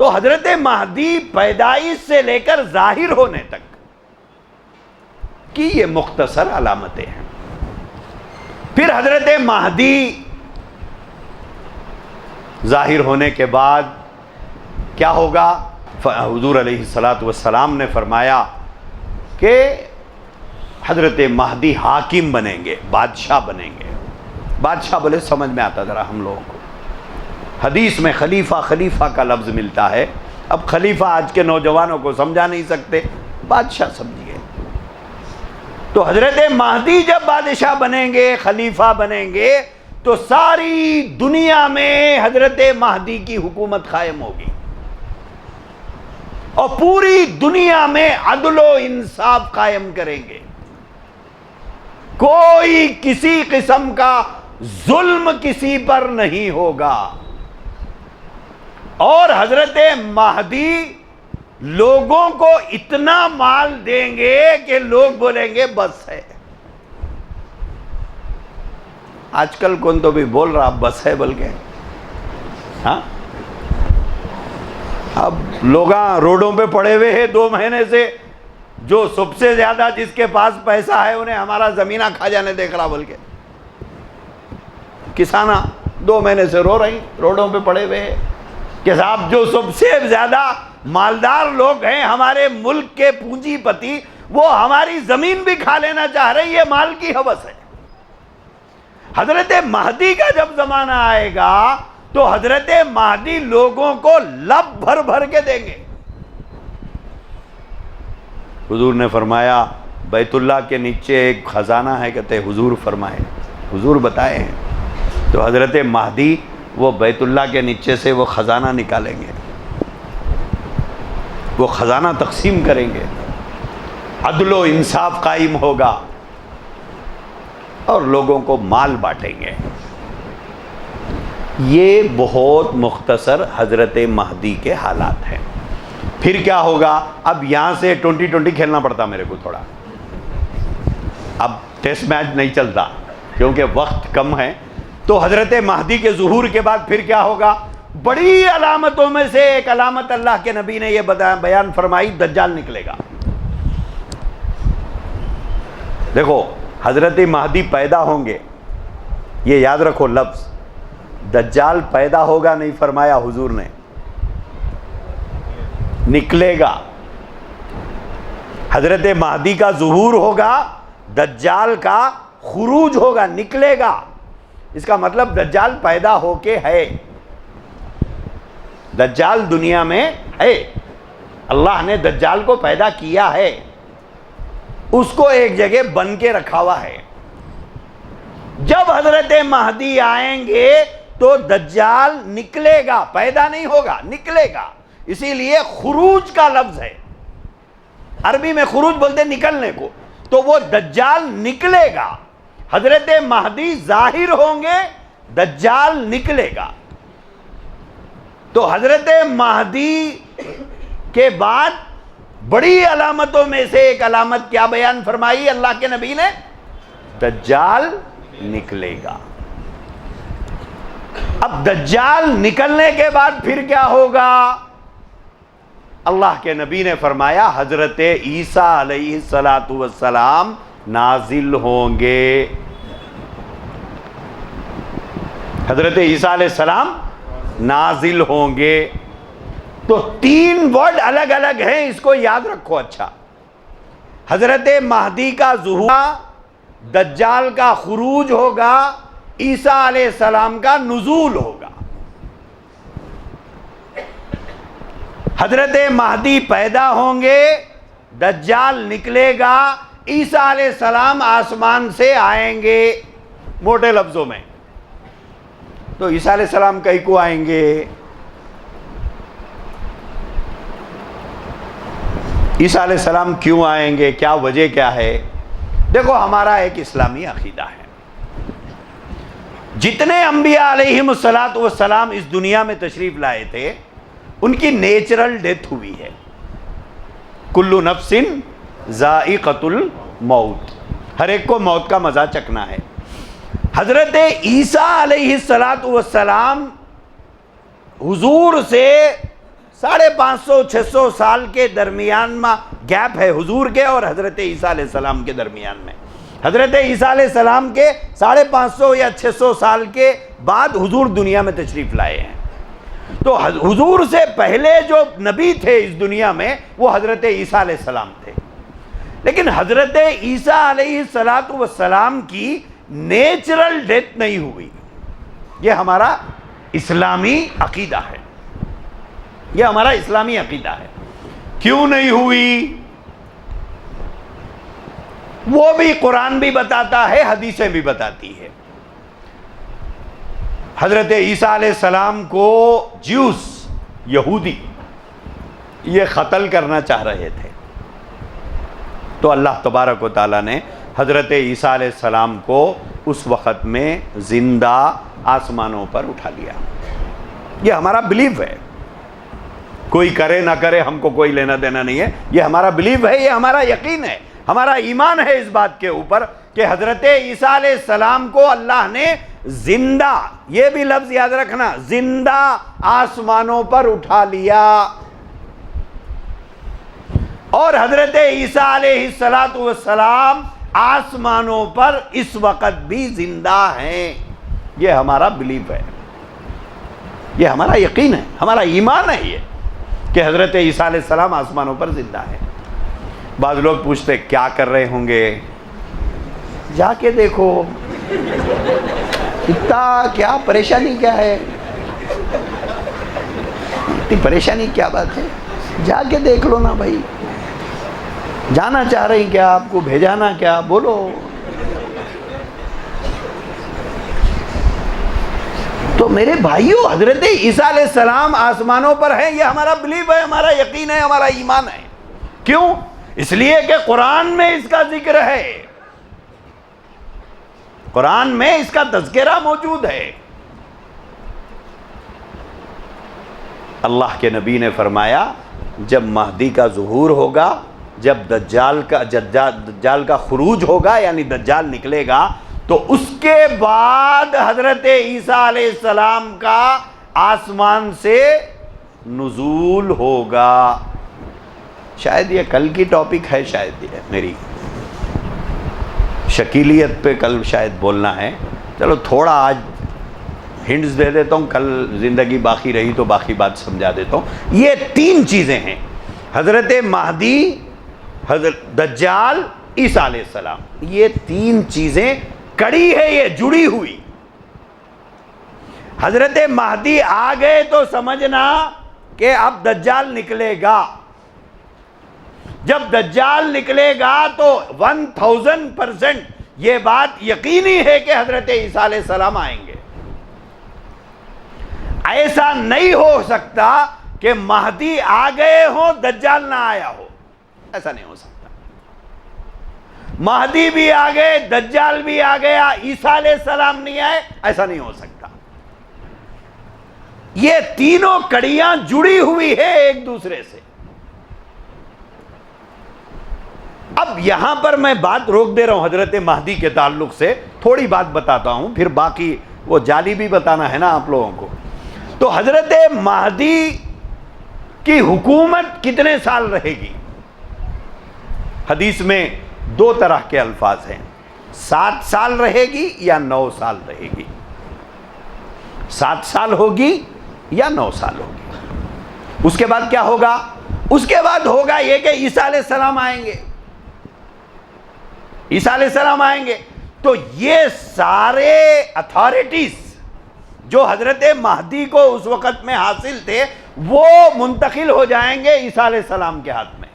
تو حضرت مہدی پیدائش سے لے کر ظاہر ہونے تک کی یہ مختصر علامتیں ہیں. پھر حضرت مہدی ظاہر ہونے کے بعد کیا ہوگا؟ حضور علیہ السلام نے فرمایا کہ حضرت مہدی حاکم بنیں گے، بادشاہ بنیں گے. بادشاہ بولے سمجھ میں آتا ذرا ہم لوگوں کو. حدیث میں خلیفہ خلیفہ کا لفظ ملتا ہے. اب خلیفہ آج کے نوجوانوں کو سمجھا نہیں سکتے، بادشاہ سمجھیے. تو حضرت مہدی جب بادشاہ بنیں گے، خلیفہ بنیں گے، تو ساری دنیا میں حضرت مہدی کی حکومت قائم ہوگی اور پوری دنیا میں عدل و انصاف قائم کریں گے. کوئی کسی قسم کا ظلم کسی پر نہیں ہوگا. اور حضرت مہدی لوگوں کو اتنا مال دیں گے کہ لوگ بولیں گے بس ہے. آج کل کون تو بھی بول رہا بس ہے بلکہ. ہاں اب لوگ روڈوں پہ پڑے ہوئے ہیں 2 مہینے سے، جو سب سے زیادہ جس کے پاس پیسہ ہے انہیں ہمارا زمینہ کھا جانے دیکھ رہا بول کے. کسانہ 2 مہینے سے رو رہی روڈوں پہ پڑے ہوئے ہیں کہ صاحب جو سب سے زیادہ مالدار لوگ ہیں ہمارے ملک کے پونجی پتی، وہ ہماری زمین بھی کھا لینا چاہ رہے ہیں. یہ مال کی ہوس ہے. حضرت مہدی کا جب زمانہ آئے گا تو حضرت مہدی لوگوں کو لب بھر بھر کے دیں گے. حضور نے فرمایا بیت اللہ کے نیچے ایک خزانہ ہے. کہتے حضور فرمائے، حضور بتائے ہیں. تو حضرت مہدی وہ بیت اللہ کے نیچے سے وہ خزانہ نکالیں گے، وہ خزانہ تقسیم کریں گے، عدل و انصاف قائم ہوگا اور لوگوں کو مال بانٹیں گے. یہ بہت مختصر حضرت مہدی کے حالات ہیں. پھر کیا ہوگا؟ اب یہاں سے 2020 کھیلنا پڑتا میرے کو تھوڑا. اب ٹیسٹ میچ نہیں چلتا کیونکہ وقت کم ہے. تو حضرت مہدی کے ظہور کے بعد پھر کیا ہوگا؟ بڑی علامتوں میں سے ایک علامت اللہ کے نبی نے یہ بیان فرمائی، دجال نکلے گا. دیکھو حضرت مہدی پیدا ہوں گے، یہ یاد رکھو لفظ. دجال پیدا ہوگا نہیں فرمایا حضور نے، نکلے گا. حضرت مہدی کا ظہور ہوگا، دجال کا خروج ہوگا، نکلے گا. اس کا مطلب دجال پیدا ہو کے ہے. دجال دنیا میں ہے، اللہ نے دجال کو پیدا کیا ہے، اس کو ایک جگہ بن کے رکھا ہوا ہے. جب حضرت مہدی آئیں گے تو دجال نکلے گا، پیدا نہیں ہوگا، نکلے گا. اسی لیے خروج کا لفظ ہے. عربی میں خروج بولتے نکلنے کو. تو وہ دجال نکلے گا. حضرت مہدی ظاہر ہوں گے، دجال نکلے گا. تو حضرت مہدی کے بعد بڑی علامتوں میں سے ایک علامت کیا بیان فرمائی اللہ کے نبی نے؟ دجال نکلے گا. اب دجال نکلنے کے بعد پھر کیا ہوگا؟ اللہ کے نبی نے فرمایا حضرت عیسیٰ علیہ السلام نازل ہوں گے. حضرت عیسیٰ علیہ السلام نازل ہوں گے. تو 3 ورڈ الگ الگ ہیں، اس کو یاد رکھو. اچھا، حضرت مہدی کا ظہور، دجال کا خروج ہوگا، عیسیٰ علیہ السلام کا نزول ہوگا. حضرت مہدی پیدا ہوں گے، دجال نکلے گا، عیسیٰ علیہ السلام آسمان سے آئیں گے. موٹے لفظوں میں تو عیسیٰ علیہ السلام کہیں کو آئیں گے؟ عیسیٰ علیہ السلام کیوں آئیں گے؟ کیا وجہ کیا ہے؟ دیکھو ہمارا ایک اسلامی عقیدہ ہے، جتنے انبیاء علیہم السلام اس دنیا میں تشریف لائے تھے ان کی نیچرل ڈیتھ ہوئی ہے. کل نفس ذائقۃ الموت، ہر ایک کو موت کا مزہ چکھنا ہے. حضرت عیسیٰ علیہ السلام حضور سے 550-600 سال کے درمیان میں گیپ ہے حضور کے اور حضرت عیسیٰ علیہ السلام کے درمیان میں. حضرت عیسیٰ علیہ السلام کے 550 یا 600 سال کے بعد حضور دنیا میں تشریف لائے ہیں. تو حضور سے پہلے جو نبی تھے اس دنیا میں وہ حضرت عیسیٰ علیہ السلام تھے. لیکن حضرت عیسیٰ علیہ السلام کی نیچرل ڈیتھ نہیں ہوئی. یہ ہمارا اسلامی عقیدہ ہے. یہ ہمارا اسلامی عقیدہ ہے. کیوں نہیں ہوئی وہ بھی قرآن بھی بتاتا ہے, حدیثیں بھی بتاتی ہے. حضرت عیسیٰ علیہ السلام کو جیوس یہودی یہ قتل کرنا چاہ رہے تھے, تو اللہ تبارک و تعالیٰ نے حضرت عیسیٰ علیہ السلام کو اس وقت میں زندہ آسمانوں پر اٹھا لیا. یہ ہمارا بلیف ہے, کوئی کرے نہ کرے ہم کو کوئی لینا دینا نہیں ہے. یہ ہمارا بلیف ہے, یہ ہمارا یقین ہے, ہمارا ایمان ہے اس بات کے اوپر کہ حضرت عیسیٰ علیہ السلام کو اللہ نے زندہ, یہ بھی لفظ یاد رکھنا, زندہ آسمانوں پر اٹھا لیا. اور حضرت عیسیٰ علیہ السلام آسمانوں پر اس وقت بھی زندہ ہیں. یہ ہمارا بلیف ہے, یہ ہمارا یقین ہے, ہمارا ایمان ہے یہ کہ حضرت عیسیٰ علیہ السلام آسمانوں پر زندہ ہے. بعض لوگ پوچھتے کیا کر رہے ہوں گے, جا کے دیکھو, اتنا کیا پریشانی کیا ہے, اتنی پریشانی کیا بات ہے, جا کے دیکھ لو نا بھائی. جانا چاہ رہی کیا, آپ کو بھیجانا کیا, بولو. تو میرے بھائیو حضرت عیسیٰ علیہ السلام آسمانوں پر ہیں, یہ ہمارا بلیف ہے, ہمارا یقین ہے, ہمارا ایمان ہے. کیوں؟ اس لیے کہ قرآن میں اس کا ذکر ہے, قرآن میں اس کا تذکرہ موجود ہے. اللہ کے نبی نے فرمایا جب مہدی کا ظہور ہوگا, جب دجال کا خروج ہوگا یعنی دجال نکلے گا, تو اس کے بعد حضرت عیسیٰ علیہ السلام کا آسمان سے نزول ہوگا. شاید یہ کل کی ٹاپک ہے, شاید یہ میری شکیلیت پہ کل شاید بولنا ہے. چلو تھوڑا آج ہنٹس دے دیتا ہوں, کل زندگی باقی رہی تو باقی بات سمجھا دیتا ہوں. یہ 3 چیزیں ہیں, حضرت مہدی, حضرت دجال, عیسیٰ علیہ السلام. یہ 3 چیزیں کڑی ہے, یہ جڑی ہوئی. حضرت مہدی آ گئے تو سمجھنا کہ اب دجال نکلے گا. جب دجال نکلے گا تو 1000% یہ بات یقینی ہے کہ حضرت عیسیٰ علیہ السلام آئیں گے. ایسا نہیں ہو سکتا کہ مہدی آ گئے ہوں دجال نہ آیا ہو, ایسا نہیں ہو سکتا. مہدی بھی آ گئے, دجال بھی آ گیا, عیسیٰ علیہ السلام نہیں آئے, ایسا نہیں ہو سکتا. یہ تینوں کڑیاں جڑی ہوئی ہے ایک دوسرے سے. اب یہاں پر میں بات روک دے رہا ہوں حضرت مہدی کے تعلق سے, تھوڑی بات بتاتا ہوں, پھر باقی وہ جعلی بھی بتانا ہے نا آپ لوگوں کو. تو حضرت مہدی کی حکومت کتنے سال رہے گی؟ حدیث میں 2 طرح کے الفاظ ہیں, 7 سال رہے گی یا 9 سال رہے گی. 7 سال ہوگی یا 9 سال ہوگی. اس کے بعد کیا ہوگا؟ اس کے بعد ہوگا یہ کہ عیسیٰ علیہ السلام آئیں گے. عیسیٰ علیہ السلام آئیں گے تو یہ سارے اتھارٹیز جو حضرت مہدی کو اس وقت میں حاصل تھے وہ منتقل ہو جائیں گے عیسیٰ علیہ السلام کے ہاتھ میں.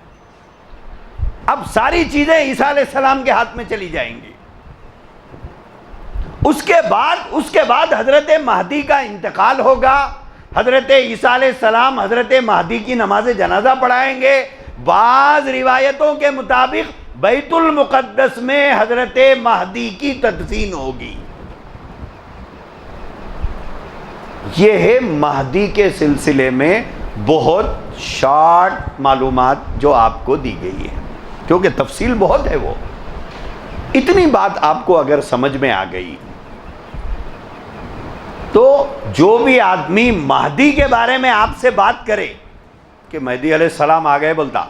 اب ساری چیزیں عیسیٰ علیہ السلام کے ہاتھ میں چلی جائیں گی. اس کے بعد حضرت مہدی کا انتقال ہوگا. حضرت عیسیٰ علیہ السلام حضرت مہدی کی نماز جنازہ پڑھائیں گے. بعض روایتوں کے مطابق بیت المقدس میں حضرت مہدی کی تدفین ہوگی. یہ ہے مہدی کے سلسلے میں بہت شارٹ معلومات جو آپ کو دی گئی ہے, کیونکہ تفصیل بہت ہے. وہ اتنی بات آپ کو اگر سمجھ میں آ گئی تو جو بھی آدمی مہدی کے بارے میں آپ سے بات کرے کہ مہدی علیہ السلام آ گئے بولتا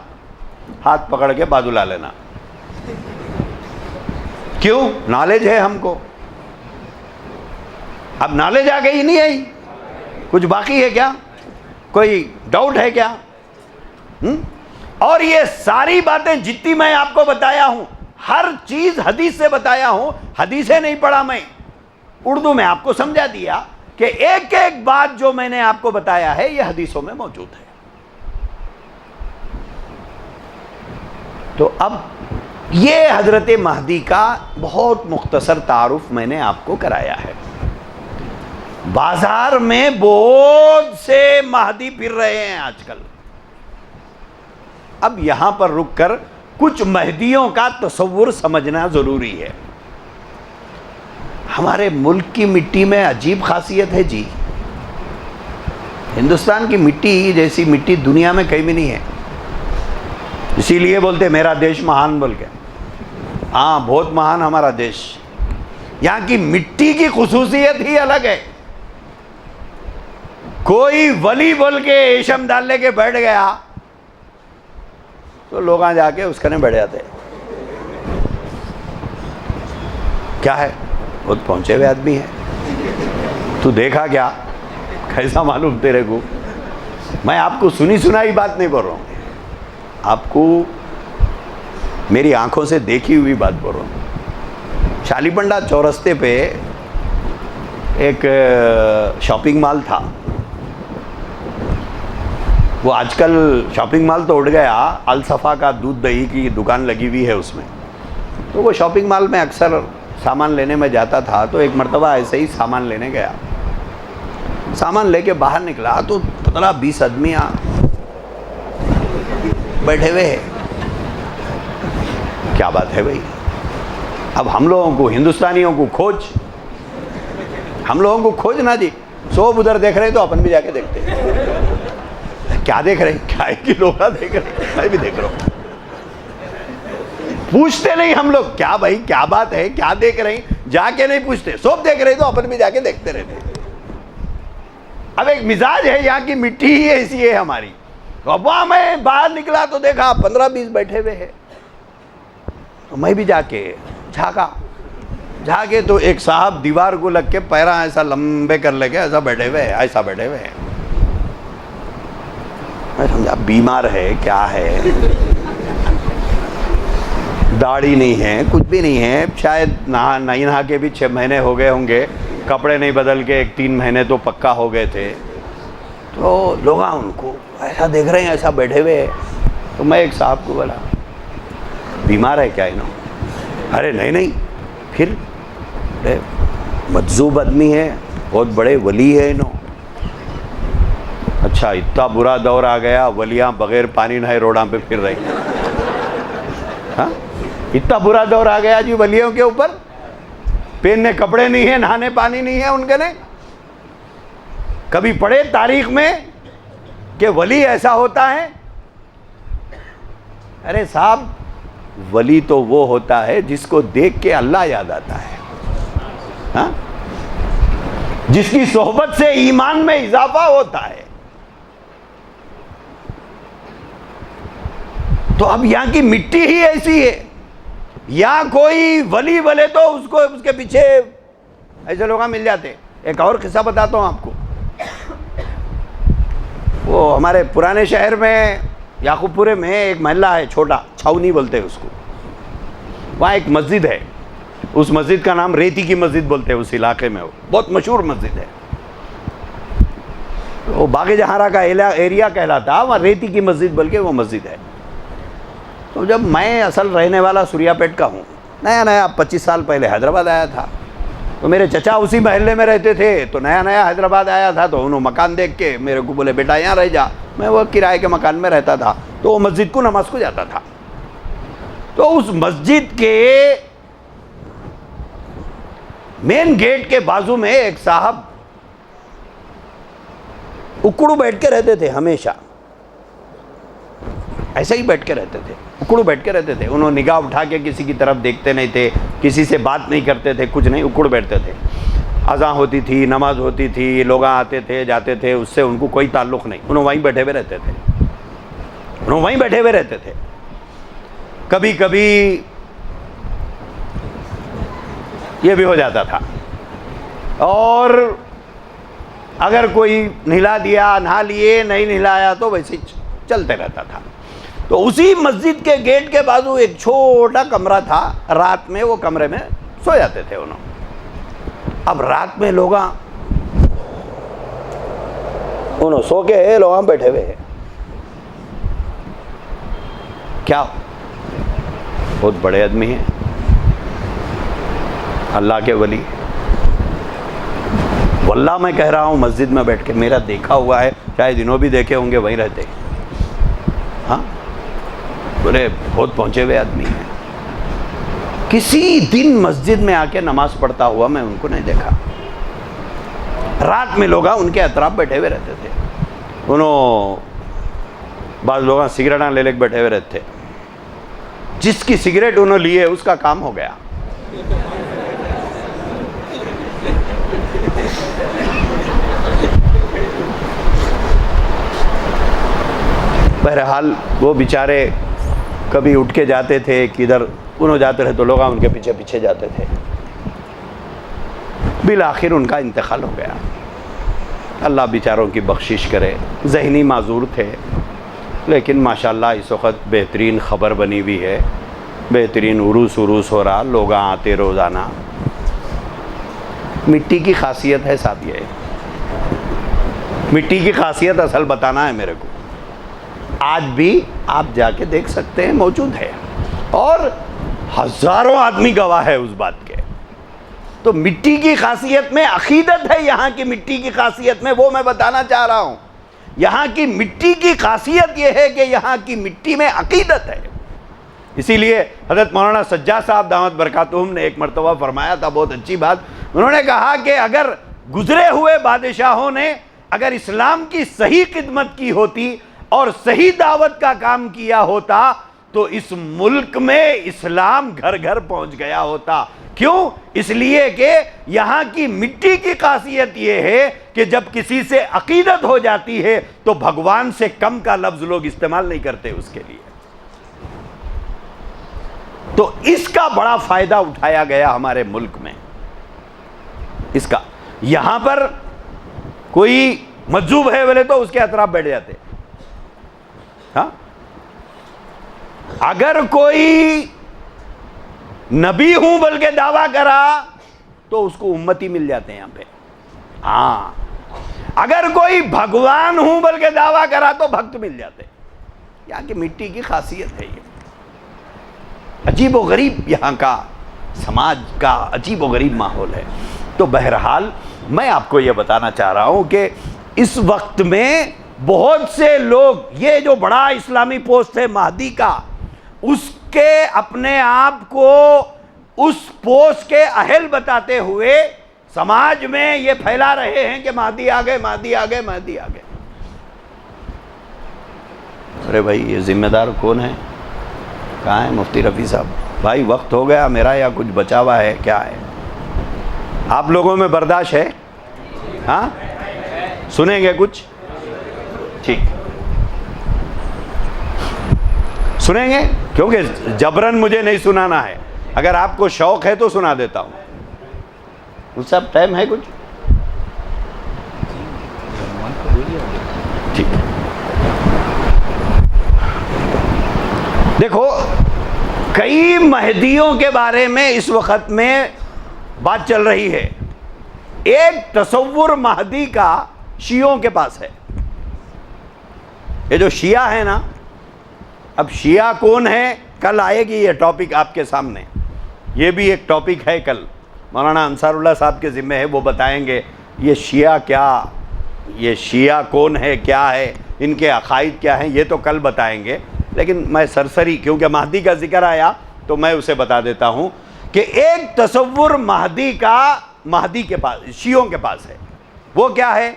ہاتھ پکڑ کے بازو لا لینا. کیوں؟ نالج ہے ہم کو. اب نالج آ گئی نہیں آئی؟ کچھ باقی ہے کیا؟ کوئی ڈاؤٹ ہے کیا؟ اور یہ ساری باتیں جتنی میں آپ کو بتایا ہوں، ہر چیز حدیث سے بتایا ہوں. حدیثیں نہیں پڑھا میں، اردو میں آپ کو سمجھا دیا کہ ایک ایک بات جو میں نے آپ کو بتایا ہے یہ حدیثوں میں موجود ہے. تو اب یہ حضرت مہدی کا بہت مختصر تعارف میں نے آپ کو کرایا ہے. بازار میں بہت سے مہدی پھر رہے ہیں آج کل. اب یہاں پر رک کر کچھ مہدیوں کا تصور سمجھنا ضروری ہے. ہمارے ملک کی مٹی میں عجیب خاصیت ہے جی. ہندوستان کی مٹی جیسی مٹی دنیا میں کہیں بھی نہیں ہے. اسی لیے بولتے میرا دیش مہان بول کے. ہاں بہت مہان ہمارا دیش. یہاں کی مٹی کی خصوصیت ہی الگ ہے. کوئی ولی بول کے ایشم ڈال لے کے بیٹھ گیا تو لوگ جا کے اس کنے بیٹھ جاتے. کیا ہے؟ بہت پہنچے ہوئے آدمی ہے. تو دیکھا کیا؟ کیسا معلوم تیرے کو؟ میں آپ کو سنی سنائی بات نہیں بول رہا ہوں، آپ کو میری آنکھوں سے دیکھی ہوئی بات بول رہا ہوں. شالی بنڈا چورستے پہ ایک شاپنگ مال تھا. وہ آج کل شاپنگ مال تو اٹھ گیا، الصفا کا دودھ دہی کی دکان لگی ہوئی ہے اس میں. تو وہ شاپنگ مال میں اکثر سامان لینے میں جاتا تھا. تو ایک مرتبہ ایسے ہی سامان لینے گیا. سامان لے کے باہر نکلا تو 15-20 آدمی بیٹھے ہوئے ہیں. کیا بات ہے بھائی؟ اب ہم لوگوں کو ہندوستانیوں کو کھوج، ہم لوگوں کو کھوج نہ جی. سب ادھر دیکھ رہے تو اپن بھی جا کے دیکھتے ہیں. کیا دیکھ رہے ہیں؟ کیا ہے کہ لوگ دیکھ رہے ہیں، میں بھی دیکھ رہا ہوں. پوچھتے نہیں ہم لوگ کیا بھائی کیا بات ہے، کیا دیکھ رہے ہیں، جا کے نہیں پوچھتے. سب دیکھ رہے تو اپن بھی جا کے دیکھتے رہتے. اب ایک مزاج ہے، یہاں کی مٹی ہی ایسی ہے ہماری. تو اب وہاں میں باہر نکلا تو دیکھا 15-20 بیٹھے ہوئے ہیں. تو میں بھی جا کے جا کے تو ایک صاحب دیوار کو لگ کے پیرا ایسا لمبے کر لے کے ایسا بیٹھے ہوئے ہیں، ایسا بیٹھے ہوئے ہیں. میں سمجھا بیمار ہے کیا ہے. داڑھی نہیں ہے، کچھ بھی نہیں ہے. شاید نہیں نہا کے بھی 6 مہینے ہو گئے ہوں گے، کپڑے نہیں بدل کے 1-3 مہینے تو پکا ہو گئے تھے. تو لوگ ان کو ایسا دیکھ رہے ہیں، ایسا بیٹھے ہوئے. تو میں ایک صاحب کو بولا بیمار ہے کیا انہوں؟ ارے نہیں. پھر مجذوب آدمی ہے، بہت بڑے ولی ہے انہوں. اچھا اتنا برا دور آ گیا، ولیاں بغیر پانی نہائے روڈاں پہ پھر رہی. ہاں اتنا برا دور آ گیا جی ولیوں کے اوپر. پہننے کپڑے نہیں ہیں، نہانے پانی نہیں ہے ان کے. نے کبھی پڑھے تاریخ میں کہ ولی ایسا ہوتا ہے؟ ارے صاحب ولی تو وہ ہوتا ہے جس کو دیکھ کے اللہ یاد آتا ہے. ہاں جس کی صحبت سے ایمان میں اضافہ ہوتا ہے. تو اب یہاں کی مٹی ہی ایسی ہے. یہاں کوئی ولی بولے تو اس کو اس کے پیچھے ایسے لوگ مل جاتے. ایک اور قصہ بتاتا ہوں آپ کو. وہ ہمارے پرانے شہر میں یعقوب پورے میں ایک محلہ ہے چھوٹا، چھاؤنی بولتے ہیں اس کو. وہاں ایک مسجد ہے، اس مسجد کا نام ریتی کی مسجد بولتے ہیں. اس علاقے میں وہ بہت مشہور مسجد ہے. وہ باغ جہارا کا ایریا کہلاتا، وہاں ریتی کی مسجد بول کے وہ مسجد ہے. تو جب میں اصل رہنے والا سوریا پیٹ کا ہوں، نیا 25 سال پہلے حیدرآباد آیا تھا. تو میرے چچا اسی محلے میں رہتے تھے. تو نیا حیدرآباد آیا تھا تو انہوں مکان دیکھ کے میرے کو بولے بیٹا یہاں رہ جا. میں وہ کرائے کے مکان میں رہتا تھا. تو وہ مسجد کو نماز کو جاتا تھا. تو اس مسجد کے مین گیٹ کے بازو میں ایک صاحب اکڑو بیٹھ کے رہتے تھے. ہمیشہ ایسے ہی بیٹھ کے رہتے تھے، اکڑو بیٹھ کے رہتے تھے. انہوں نگاہ اٹھا کے کسی کی طرف دیکھتے نہیں تھے، کسی سے بات نہیں کرتے تھے، کچھ نہیں، اکڑ بیٹھتے تھے. اذان ہوتی تھی، نماز ہوتی تھی، لوگ آتے تھے جاتے تھے، اس سے ان کو کوئی تعلق نہیں. انہوں وہیں بیٹھے ہوئے رہتے تھے. وہ وہیں بیٹھے ہوئے رہتے تھے. کبھی کبھی یہ بھی ہو جاتا تھا، اور اگر کوئی نہلا دیا نہا لیے، نہیں نہلایا تو ویسے چلتے رہتا تھا. تو اسی مسجد کے گیٹ کے بازو ایک چھوٹا کمرہ تھا، رات میں وہ کمرے میں سو جاتے تھے انہوں. اب رات میں لوگ سو کے لوگ بیٹھے ہوئے ہیں. کیا بہت بڑے آدمی ہیں، اللہ کے ولی. واللہ میں کہہ رہا ہوں مسجد میں بیٹھ کے میرا دیکھا ہوا ہے، شاید انہوں بھی دیکھے ہوں گے، وہیں رہتے. ہاں بولے بہت پہنچے ہوئے آدمی ہیں. کسی دن مسجد میں آ کے نماز پڑھتا ہوا میں ان کو نہیں دیکھا. رات میں لوگ ان کے اطراف بیٹھے ہوئے رہتے تھے. بعض لوگ سگریٹاں لے لے کے بیٹھے ہوئے رہتے تھے. جس کی سگریٹ انہوں لیے اس کا کام ہو گیا. بہرحال وہ بیچارے کبھی اٹھ کے جاتے تھے، کدھر انہوں جاتے رہے تو لوگ ان کے پیچھے پیچھے جاتے تھے. بالآخر ان کا انتقال ہو گیا. اللہ بیچاروں کی بخشش کرے. ذہنی معذور تھے، لیکن ماشاءاللہ اس وقت بہترین خبر بنی ہوئی ہے، بہترین عروس ہو رہا، لوگ آتے روزانہ. مٹی کی خاصیت ہے صاحب، یہ مٹی کی خاصیت اصل بتانا ہے میرے کو. آج بھی آپ جا کے دیکھ سکتے ہیں، موجود ہے، اور ہزاروں آدمی گواہ ہے اس بات کے. تو مٹی کی خاصیت میں عقیدت ہے. یہاں کی مٹی کی خاصیت میں وہ میں بتانا چاہ رہا ہوں. یہاں کی مٹی کی خاصیت یہ ہے کہ یہاں کی مٹی میں عقیدت ہے. اسی لیے حضرت مولانا سجاد صاحب دامت برکاتہم نے ایک مرتبہ فرمایا تھا، بہت اچھی بات. انہوں نے کہا کہ اگر گزرے ہوئے بادشاہوں نے اگر اسلام کی صحیح خدمت کی ہوتی اور صحیح دعوت کا کام کیا ہوتا تو اس ملک میں اسلام گھر گھر پہنچ گیا ہوتا. کیوں؟ اس لیے کہ یہاں کی مٹی کی خاصیت یہ ہے کہ جب کسی سے عقیدت ہو جاتی ہے تو بھگوان سے کم کا لفظ لوگ استعمال نہیں کرتے اس کے لیے. تو اس کا بڑا فائدہ اٹھایا گیا ہمارے ملک میں. اس کا یہاں پر کوئی مجذوب ہے بولے تو اس کے اطراف بیٹھ جاتے. ہاں اگر کوئی نبی ہوں بلکہ دعویٰ کرا تو اس کو امتی مل جاتے ہیں یہاں پہ. ہاں اگر کوئی بھگوان ہوں بلکہ دعویٰ کرا تو بھکت مل جاتے. یہاں کی مٹی کی خاصیت ہے یہ. عجیب و غریب یہاں کا سماج کا عجیب و غریب ماحول ہے. تو بہرحال میں آپ کو یہ بتانا چاہ رہا ہوں کہ اس وقت میں بہت سے لوگ، یہ جو بڑا اسلامی پوسٹ ہے مہدی کا، اس کے اپنے آپ کو اس پوسٹ کے اہل بتاتے ہوئے سماج میں یہ پھیلا رہے ہیں کہ مہدی آ گئے، مہدی آ گئے، مہدی آ گئے. ارے بھائی یہ ذمہ دار کون ہے؟ کہاں ہے مفتی رفیع صاحب؟ بھائی وقت ہو گیا میرا یا کچھ بچا ہوا ہے؟ کیا ہے؟ آپ لوگوں میں برداشت ہے؟ ہاں سنیں گے کچھ؟ ٹھیک سنیں گے، کیونکہ جبرن مجھے نہیں سنانا ہے. اگر آپ کو شوق ہے تو سنا دیتا ہوں. اس سب ٹائم ہے کچھ؟ ٹھیک. دیکھو کئی مہدیوں کے بارے میں اس وقت میں بات چل رہی ہے. ایک تصور مہدی کا شیعوں کے پاس ہے. یہ جو شیعہ ہے نا، اب شیعہ کون ہے کل آئے گی یہ ٹاپک آپ کے سامنے. یہ بھی ایک ٹاپک ہے، کل مولانا انصار اللہ صاحب کے ذمہ ہے، وہ بتائیں گے یہ شیعہ کیا، یہ شیعہ کون ہے، کیا ہے، ان کے عقائد کیا ہیں، یہ تو کل بتائیں گے. لیکن میں سرسری کیونکہ مہدی کا ذکر آیا تو میں اسے بتا دیتا ہوں کہ ایک تصور مہدی کا مہدی کے پاس، شیعوں کے پاس ہے. وہ کیا ہے؟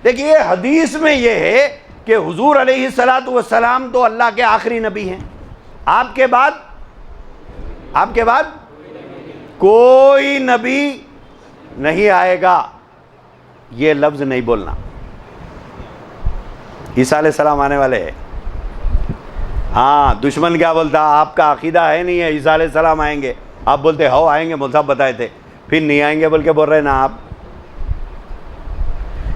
دیکھیے حدیث میں یہ ہے کہ حضور علیہ السلام تو اللہ کے آخری نبی ہیں. آپ کے بعد کوئی نبی نہیں آئے گا، یہ لفظ نہیں بولنا. عیسیٰ علیہ السلام آنے والے ہیں ہاں دشمن کیا بولتا، آپ کا عقیدہ ہے نہیں ہے عیسیٰ علیہ السلام آئیں گے، آپ بولتے ہو آئیں گے، مول صاحب بتائے تھے، پھر نہیں آئیں گے بول کے بول رہے نا آپ.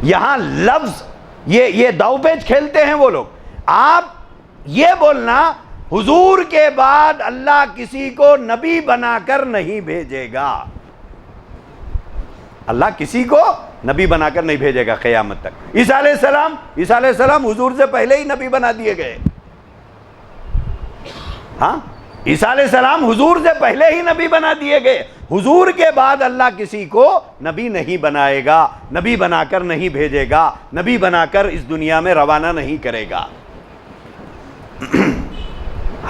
یہاں لفظ یہ داؤ پیچ کھیلتے ہیں وہ لوگ. آپ یہ بولنا حضور کے بعد اللہ کسی کو نبی بنا کر نہیں بھیجے گا، اللہ کسی کو نبی بنا کر نہیں بھیجے گا قیامت تک. عیسیٰ علیہ السلام حضور سے پہلے ہی نبی بنا دیے گئے. ہاں عیسیٰ علیہ السلام حضور سے پہلے ہی نبی بنا دیے گئے. حضور کے بعد اللہ کسی کو نبی نہیں بنائے گا، نبی بنا کر نہیں بھیجے گا، نبی بنا کر اس دنیا میں روانہ نہیں کرے گا.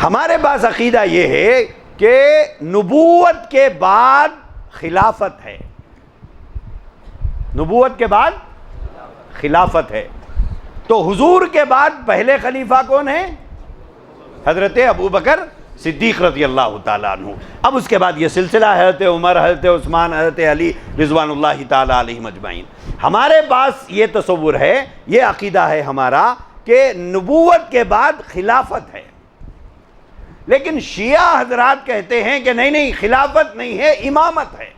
ہمارے پاس عقیدہ یہ ہے کہ نبوت کے بعد خلافت ہے، نبوت کے بعد خلافت ہے. تو حضور کے بعد پہلے خلیفہ کون ہے؟ حضرت ابو بکر صدیق رضی اللہ تعالیٰ عنہ. اب اس کے بعد یہ سلسلہ حضرت عمر، حضرت عثمان، حضرت علی رضوان اللہ تعالیٰ علیہم اجمعین. ہمارے پاس یہ تصور ہے، یہ عقیدہ ہے ہمارا کہ نبوت کے بعد خلافت ہے. لیکن شیعہ حضرات کہتے ہیں کہ نہیں خلافت نہیں ہے، امامت ہے.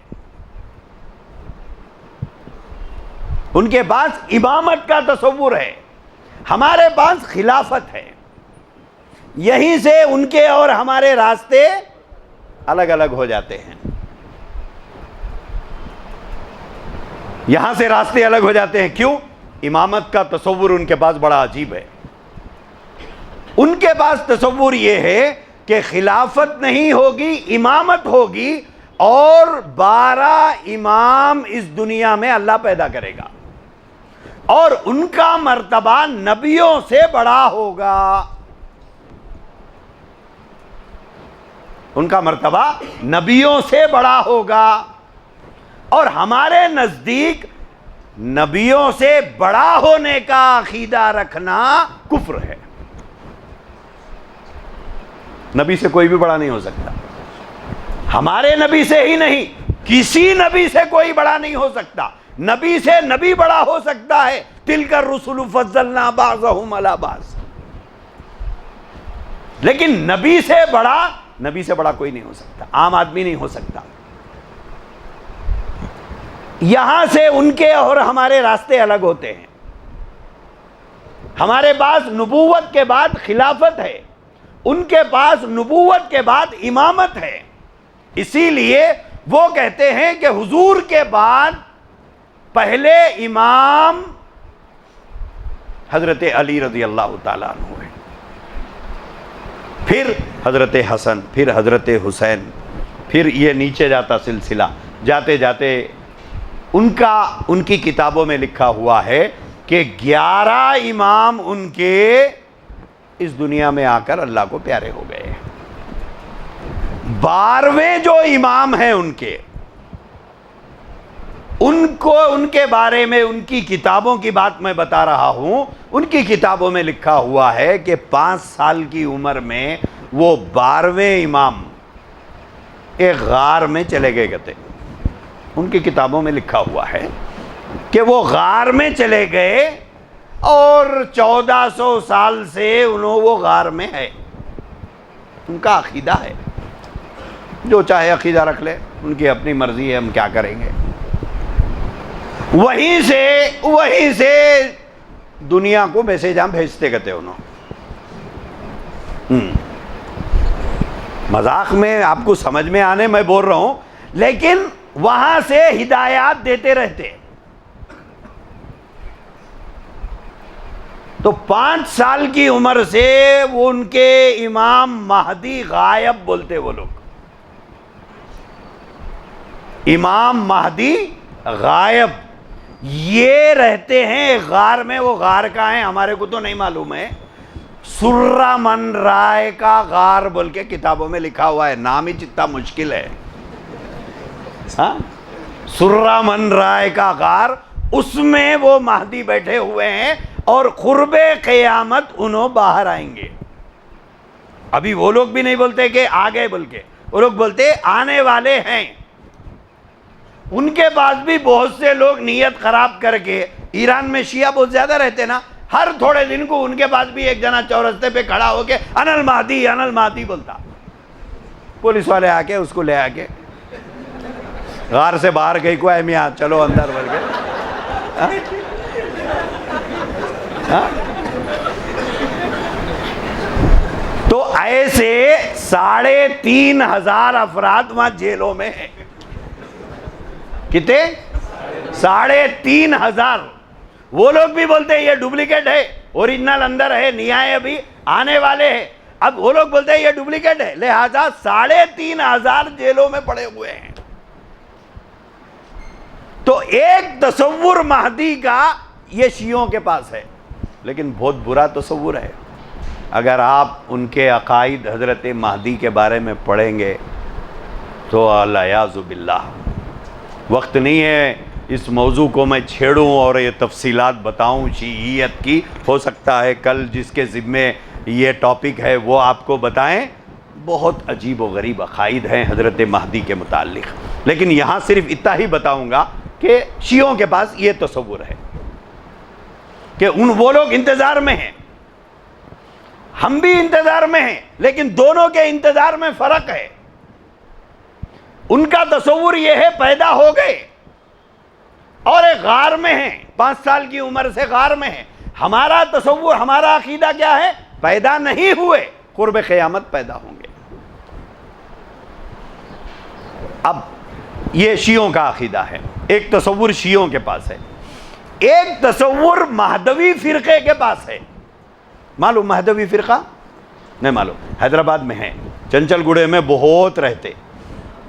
ان کے پاس امامت کا تصور ہے، ہمارے پاس خلافت ہے. یہیں سے ان کے اور ہمارے راستے الگ الگ ہو جاتے ہیں، یہاں سے راستے الگ ہو جاتے ہیں. کیوں؟ امامت کا تصور ان کے پاس بڑا عجیب ہے. ان کے پاس تصور یہ ہے کہ خلافت نہیں ہوگی، امامت ہوگی، اور 12 امام اس دنیا میں اللہ پیدا کرے گا، اور ان کا مرتبہ نبیوں سے بڑا ہوگا. ان کا مرتبہ نبیوں سے بڑا ہوگا. اور ہمارے نزدیک نبیوں سے بڑا ہونے کا عقیدہ رکھنا کفر ہے. نبی سے کوئی بھی بڑا نہیں ہو سکتا، ہمارے نبی سے ہی نہیں، کسی نبی سے کوئی بڑا نہیں ہو سکتا. نبی سے نبی بڑا ہو سکتا ہے، تلک الرسل فضلنا بعضهم علی بعض، لیکن نبی سے بڑا کوئی نہیں ہو سکتا، عام آدمی نہیں ہو سکتا. یہاں سے ان کے اور ہمارے راستے الگ ہوتے ہیں. ہمارے پاس نبوت کے بعد خلافت ہے، ان کے پاس نبوت کے بعد امامت ہے. اسی لیے وہ کہتے ہیں کہ حضور کے بعد پہلے امام حضرت علی رضی اللہ تعالیٰ عنہ ہے، پھر حضرت حسن، پھر حضرت حسین، پھر یہ نیچے جاتا سلسلہ. جاتے جاتے ان کی کتابوں میں لکھا ہوا ہے کہ 11 امام ان کے اس دنیا میں آ کر اللہ کو پیارے ہو گئے. 12ویں جو امام ہیں ان کے بارے میں ان کی کتابوں کی بات میں بتا رہا ہوں. ان کی کتابوں میں لکھا ہوا ہے کہ 5 سال کی عمر میں وہ 12ویں امام ایک غار میں چلے گئے تھے. ان کی کتابوں میں لکھا ہوا ہے کہ وہ غار میں چلے گئے اور 1400 سال سے وہ غار میں ہے. ان کا عقیدہ ہے، جو چاہے عقیدہ رکھ لے، ان کی اپنی مرضی ہے، ہم کیا کریں گے. وہیں سے دنیا کو میسیج ہم بھیجتے گئے انہوں. مذاق میں آپ کو سمجھ میں آنے میں بول رہا ہوں، لیکن وہاں سے ہدایات دیتے رہتے. تو 5 سال کی عمر سے وہ ان کے امام مہدی غائب بولتے وہ لوگ. امام مہدی غائب یہ رہتے ہیں غار میں. وہ غار کہاں ہے ہمارے کو تو نہیں معلوم ہے. سرہ من رائے کا غار بول کے کتابوں میں لکھا ہوا ہے. نام ہی جتنا مشکل ہے. سرہ من رائے کا غار، اس میں وہ مہدی بیٹھے ہوئے ہیں اور قرب قیامت انہوں باہر آئیں گے. ابھی وہ لوگ بھی نہیں بولتے کہ آ گئے بول کے، وہ لوگ بولتے آنے والے ہیں. ان کے پاس بھی بہت سے لوگ نیت خراب کر کے، ایران میں شیعہ بہت زیادہ رہتے نا، ہر تھوڑے دن کو ان کے پاس بھی ایک جنا چورستے پہ کھڑا ہو کے انا المہدی انا المہدی بولتا. پولیس والے آ کے اس کو لے آ کے غار سے باہر گئی کو میاں چلو اندر بھر کے. تو ایسے 3,500 افراد وہاں جیلوں میں ہیں. کتنے؟ 3,500. وہ لوگ بھی بولتے ہیں یہ ڈپلیکیٹ ہے, اوریجنل اندر ہے, نہیں آئے ابھی, آنے والے ہیں. اب وہ لوگ بولتے ہیں یہ ڈپلیکیٹ ہے, لہذا 3,500 جیلوں میں پڑے ہوئے ہیں. تو ایک تصور مہدی کا یہ شیعوں کے پاس ہے, لیکن بہت برا تصور ہے. اگر آپ ان کے عقائد حضرت مہدی کے بارے میں پڑھیں گے تو الیاذ باللہ, وقت نہیں ہے اس موضوع کو میں چھیڑوں اور یہ تفصیلات بتاؤں شیعیت کی. ہو سکتا ہے کل جس کے ذمے یہ ٹاپک ہے وہ آپ کو بتائیں. بہت عجیب و غریب عقائد ہیں حضرت مہدی کے متعلق, لیکن یہاں صرف اتنا ہی بتاؤں گا کہ شیعوں کے پاس یہ تصور ہے کہ وہ لوگ انتظار میں ہیں, ہم بھی انتظار میں ہیں, لیکن دونوں کے انتظار میں فرق ہے. ان کا تصور یہ ہے پیدا ہو گئے اور ایک غار میں ہیں, 5 سال کی عمر سے غار میں ہیں. ہمارا تصور, ہمارا عقیدہ کیا ہے؟ پیدا نہیں ہوئے, قرب قیامت پیدا ہوں گے. اب یہ شیعوں کا عقیدہ ہے, ایک تصور شیعوں کے پاس ہے. ایک تصور مہدوی فرقے کے پاس ہے. معلوم مہدوی فرقہ؟ نہیں معلوم. حیدرآباد میں ہے, چنچل گڑے میں بہت رہتے,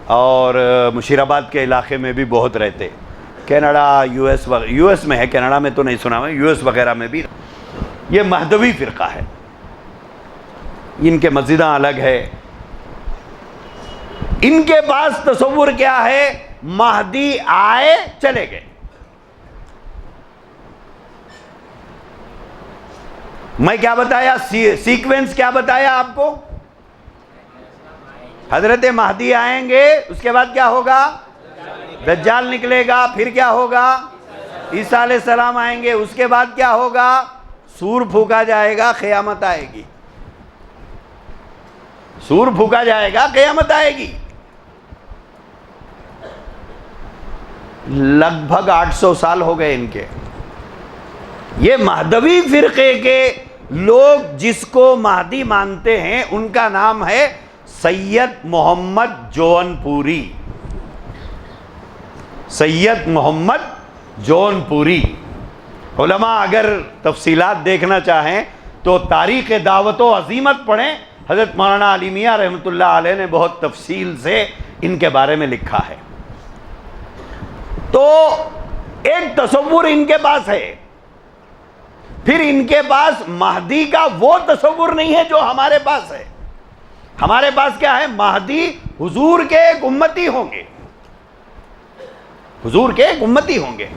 اور مشیر آباد کے علاقے میں بھی بہت رہتے. کینیڈا, یو ایس میں ہے, کینیڈا میں تو نہیں سنا میں, یو ایس وغیرہ میں بھی یہ مہدوی فرقہ ہے. ان کے مسجداں الگ ہے. ان کے پاس تصور کیا ہے؟ مہدی آئے چلے گئے. میں کیا بتایا, سیکوینس کیا بتایا آپ کو؟ حضرت مہدی آئیں گے, اس کے بعد کیا ہوگا؟ دجال نکلے گا, پھر کیا ہوگا؟ عیسیٰ علیہ السلام آئیں گے, اس کے بعد کیا ہوگا؟ سور پھونکا جائے گا, قیامت آئے گی. سور پھونکا جائے گا, قیامت آئے گی. لگ بھگ 800 سال ہو گئے ان کے. یہ مہدوی فرقے کے لوگ جس کو مہدی مانتے ہیں ان کا نام ہے سید محمد جون پوری. سید محمد جون پوری. علماء اگر تفصیلات دیکھنا چاہیں تو تاریخ دعوت و عظیمت پڑھیں. حضرت مولانا علی میاں رحمۃ اللہ علیہ نے بہت تفصیل سے ان کے بارے میں لکھا ہے. تو ایک تصور ان کے پاس ہے. پھر ان کے پاس مہدی کا وہ تصور نہیں ہے جو ہمارے پاس ہے. ہمارے پاس کیا ہے؟ مہدی حضور کے ایک امتی ہوں گے, حضور کے ایک امتی ہوں گے.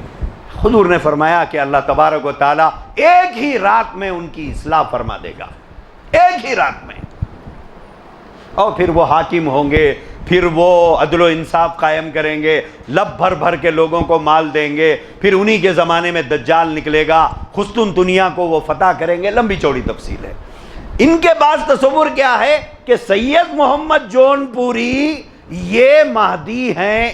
حضور نے فرمایا کہ اللہ تبارک و تعالی ایک ہی رات میں ان کی اصلاح فرما دے گا, ایک ہی رات میں. اور پھر وہ حاکم ہوں گے, پھر وہ عدل و انصاف قائم کریں گے, لب بھر بھر کے لوگوں کو مال دیں گے. پھر انہی کے زمانے میں دجال نکلے گا, خستون دنیا کو وہ فتح کریں گے. لمبی چوڑی تفصیل ہے. ان کے پاس تصور کیا ہے کہ سید محمد جون پوری یہ مہدی ہیں.